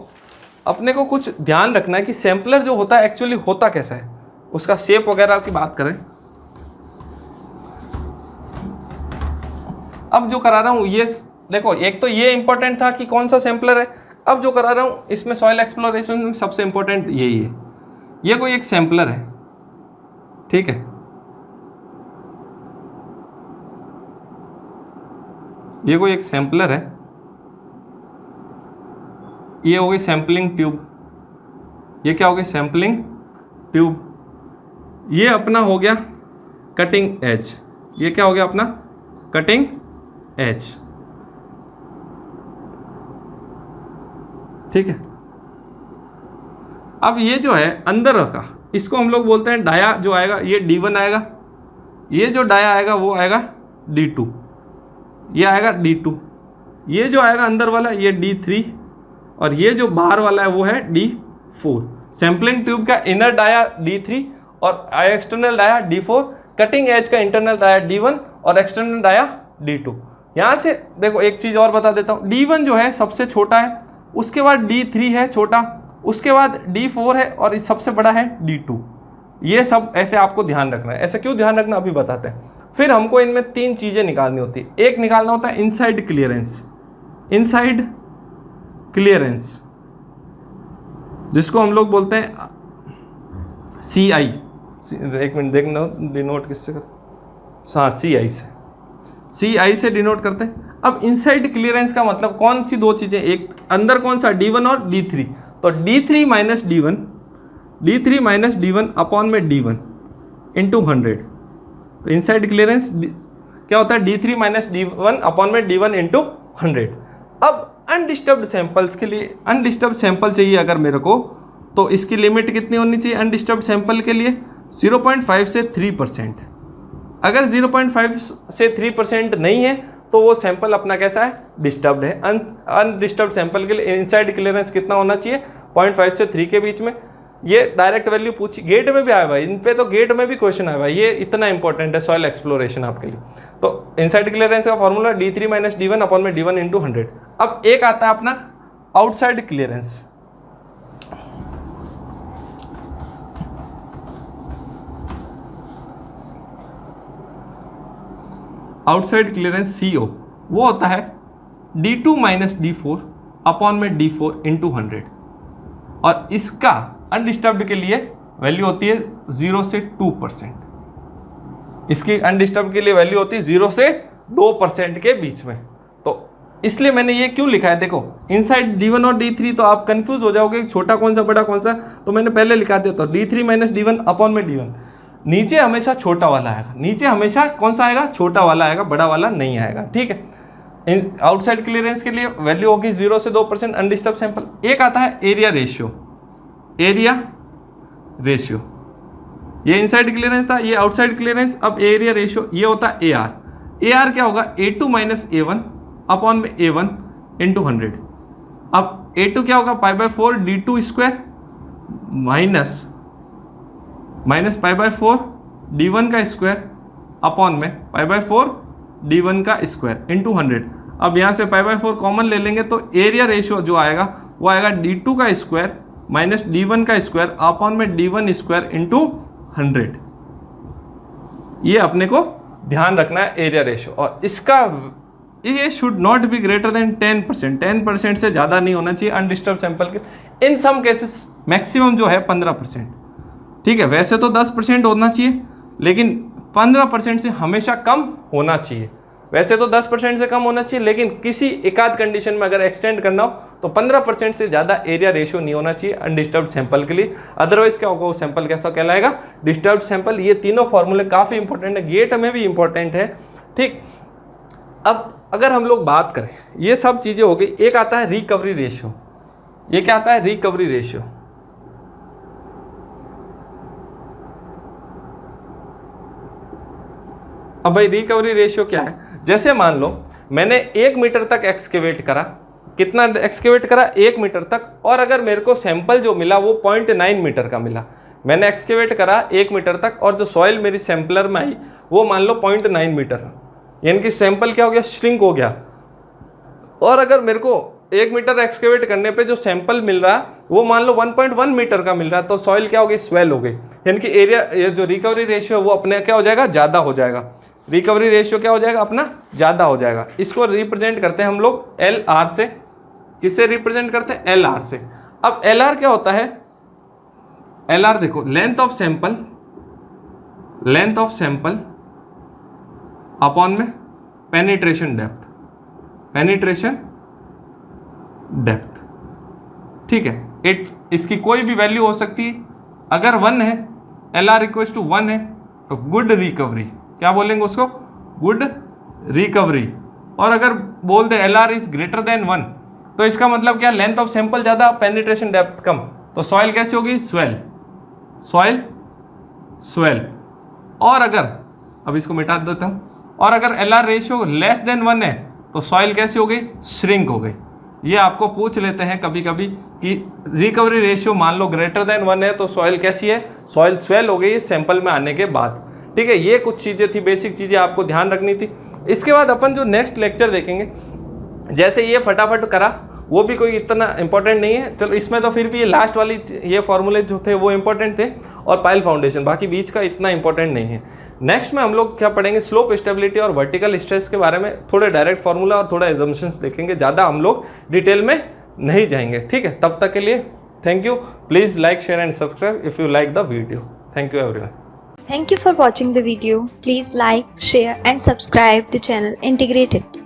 अपने को कुछ ध्यान रखना है कि सैंपलर जो होता है एक्चुअली होता कैसा है, उसका शेप वगैरह की बात करें। अब जो करा रहा हूँ ये देखो, एक तो ये इंपॉर्टेंट था कि कौन सा सैंपलर है। अब जो करा रहा हूँ इसमें सॉइल एक्सप्लोरेशन में सबसे इंपॉर्टेंट यही है। ये कोई एक सैंपलर है, ठीक है, ये कोई एक सैंपलर है, ये हो गई सैंपलिंग ट्यूब, ये क्या हो गई? Sampling tube. ये अपना हो गया कटिंग एज, ये क्या हो गया अपना? कटिंग एज, ठीक है। अब ये जो है अंदर का, इसको हम लोग बोलते हैं डाया, जो आएगा ये D1 आएगा, ये जो डाया आएगा वो आएगा D2, ये आएगा D2, ये जो आएगा अंदर वाला ये D3, और ये जो बाहर वाला है वो है D4। सैंपलिंग ट्यूब का इनर डाया D3 और external dia D4, cutting edge का इंटरनल डाया D1 और एक्सटर्नल डाया D2। यहाँ से देखो एक चीज़ और बता देता हूँ, D1 जो है सबसे छोटा है, उसके बाद D3 है छोटा, उसके बाद D4 है और सबसे बड़ा है D2। ये सब ऐसे आपको ध्यान रखना है। ऐसे क्यों ध्यान रखना अभी बताते हैं। फिर हमको इनमें तीन चीज़ें निकालनी होती है। एक निकालना होता है इनसाइड क्लियरेंस, इनसाइड क्लियरेंस जिसको हम लोग बोलते हैं CI, एक मिनट देखना, डिनोट किससे कर, हाँ CI से, CI से डिनोट करते हैं। अब इनसाइड क्लियरेंस का मतलब कौन सी दो चीज़ें, एक अंदर कौन सा D1 और D3, तो D3 माइनस D1 अपॉन में D1 इंटू 100, तो इनसाइड क्लियरेंस क्या होता है D3 माइनस D1 अपॉन में D1 इंटू 100। अब अनडिस्टर्ब्ड सैंपल्स के लिए, अनडिस्टर्ब्ड सैंपल चाहिए अगर मेरे को, तो इसकी लिमिट कितनी होनी चाहिए अनडिस्टर्ब्ड सैंपल के लिए, 0.5 से 3%। अगर 0.5 से 3% नहीं है तो वो सैंपल अपना कैसा है, डिस्टर्ब्ड है। अनडिस्टर्ब्ड सैंपल के लिए इनसाइड क्लियरेंस कितना होना चाहिए, 0.5 से 3 के बीच में। ये डायरेक्ट वैल्यू पूछी, गेट में भी आया भाई, इन पे तो गेट में भी क्वेश्चन आया भाई, ये इतना इंपॉर्टेंट है सॉइल एक्सप्लोरेशन आपके लिए। तो इनसाइड क्लियरेंस का formula D3 minus D1 upon में D1 इंटू 100। अब एक आता है अपना outside clearance. Outside clearance CO वो होता है D2 माइनस D4 अपॉन में D4 इंटू 100, और इसका अनडिस्टर्ब्ड के लिए वैल्यू होती है 0 से 2%। इसकी अनडिस्टर्ब्ड के लिए वैल्यू होती है 0 से 2% के बीच में। तो इसलिए मैंने ये क्यों लिखा है, देखो इनसाइड D1 और D3 तो आप कंफ्यूज हो जाओगे छोटा कौन सा बड़ा कौन सा, तो मैंने पहले लिखा दिया। तो D3 माइनस D1 अपॉन में D1, नीचे हमेशा छोटा वाला आएगा, नीचे हमेशा कौन सा आएगा, छोटा वाला आएगा, बड़ा वाला नहीं आएगा, ठीक है। आउटसाइड क्लियरेंस के लिए वैल्यू होगी 0 से 2% अनडिस्टर्ब सैंपल। एक आता है एरिया रेशियो, एरिया रेशियो, ये इनसाइड क्लियरेंस था, ये आउटसाइड क्लियरेंस। अब एरिया रेशियो ये होता है AR। AR क्या होगा, A2 माइनस A1 अपॉन में A1 इंटू 100। अब A2 क्या होगा, π/4 D2 स्क्वायर माइनस π/4 D1 का स्क्वायर अपॉन में π/4 D1 का स्क्वायर इंटू 100। अब यहाँ से π/4 कॉमन ले लेंगे तो एरिया रेशियो जो आएगा वो आएगा D2 का स्क्वायर माइनस D1 का स्क्वायर अपॉन में D1 स्क्वायर इंटू 100। ये अपने को ध्यान रखना है एरिया रेशियो, और इसका ये should not B greater then 10%। 10% से ज़्यादा नहीं होना चाहिए अनडिस्टर्ब सैंपल के। इन सम केसेस मैक्सिमम जो है 15%, ठीक है। वैसे तो 10% होना चाहिए, लेकिन 15% से हमेशा कम होना चाहिए। वैसे तो 10% से कम होना चाहिए, लेकिन किसी एकाध कंडीशन में अगर एक्सटेंड करना हो तो 15% से ज़्यादा एरिया रेशियो नहीं होना चाहिए अनडिस्टर्ब्ड सैंपल के लिए। अदरवाइज क्या होगा, वो सैंपल कैसा कहलाएगा, डिस्टर्ब्ड सैंपल। ये तीनों फॉर्मूले काफ़ी इंपॉर्टेंट है, गेट में भी इंपॉर्टेंट है, ठीक। अब अगर हम लोग बात करें, ये सब चीज़ें हो गई। एक आता है रिकवरी रेशियो। ये क्या आता है, रिकवरी रेशियो। अब भाई रिकवरी रेशियो क्या है, जैसे मान लो मैंने 1 मीटर तक एक्सकेवेट करा, कितना एक्सकेवेट करा, 1 मीटर तक, और अगर मेरे को सैंपल जो मिला वो 0.9 मीटर का मिला। मैंने एक्सकेवेट करा 1 मीटर तक, और जो सॉइल मेरी सैंपलर में आई वो मान लो 0.9 मीटर, यानी कि सैंपल क्या हो गया, श्रिंक हो गया। और अगर मेरे को 1 मीटर एक्सकेवेट करने पे जो सैंपल मिल रहा है वो मान लो 1.1 मीटर का मिल रहा है, तो सॉइल क्या हो गई, स्वेल हो गई। यानी कि एरिया, ये जो रिकवरी रेशियो है वो अपने क्या हो जाएगा, ज़्यादा हो जाएगा। रिकवरी रेशियो क्या हो जाएगा, अपना ज़्यादा हो जाएगा। इसको रिप्रेजेंट करते हैं हम लोग LR से। किससे रिप्रेजेंट करते हैं, LR से। अब LR क्या होता है, LR देखो, लेंथ ऑफ सैंपल अपॉन में पेनिट्रेशन डेप्थ, ठीक है। इसकी कोई भी वैल्यू हो सकती है। अगर 1 है, LR इक्वल्स टू 1 है, तो गुड रिकवरी, क्या बोलेंगे उसको, गुड रिकवरी। और अगर बोल दे LR इज ग्रेटर देन 1, तो इसका मतलब क्या, लेंथ ऑफ सैंपल ज़्यादा, पेनिट्रेशन डेप्थ कम, तो सॉइल कैसी होगी, स्वेल। और अगर, अब इसको मिटा देता हूँ, और अगर LR रेशियो लेस देन 1 है तो सॉइल कैसी हो गई, श्रिंक हो गई। ये आपको पूछ लेते हैं कभी कभी कि रिकवरी रेशियो मान लो ग्रेटर देन 1 है तो सॉइल कैसी है, सॉइल स्वेल हो गई सैंपल में आने के बाद, ठीक है। ये कुछ चीज़ें थी, बेसिक चीज़ें आपको ध्यान रखनी थी। इसके बाद अपन जो नेक्स्ट लेक्चर देखेंगे, जैसे ये फटाफट करा, वो भी कोई इतना इंपॉर्टेंट नहीं है, चलो इसमें तो फिर भी ये लास्ट वाली ये फॉर्मूले जो थे वो इंपॉर्टेंट थे, और पाइल फाउंडेशन, बाकी बीच का इतना इंपॉर्टेंट नहीं है। नेक्स्ट में हम लोग क्या पढ़ेंगे, स्लोप स्टेबिलिटी और वर्टिकल स्ट्रेस के बारे में, थोड़े डायरेक्ट फार्मूला और थोड़ा एजम्पशंस देखेंगे, ज़्यादा हम लोग डिटेल में नहीं जाएंगे, ठीक है। तब तक के लिए thank you. Please like, share and subscribe if you like the video. Thank you everyone. Thank you for watching the video. Please like, share and subscribe the channel Integrated.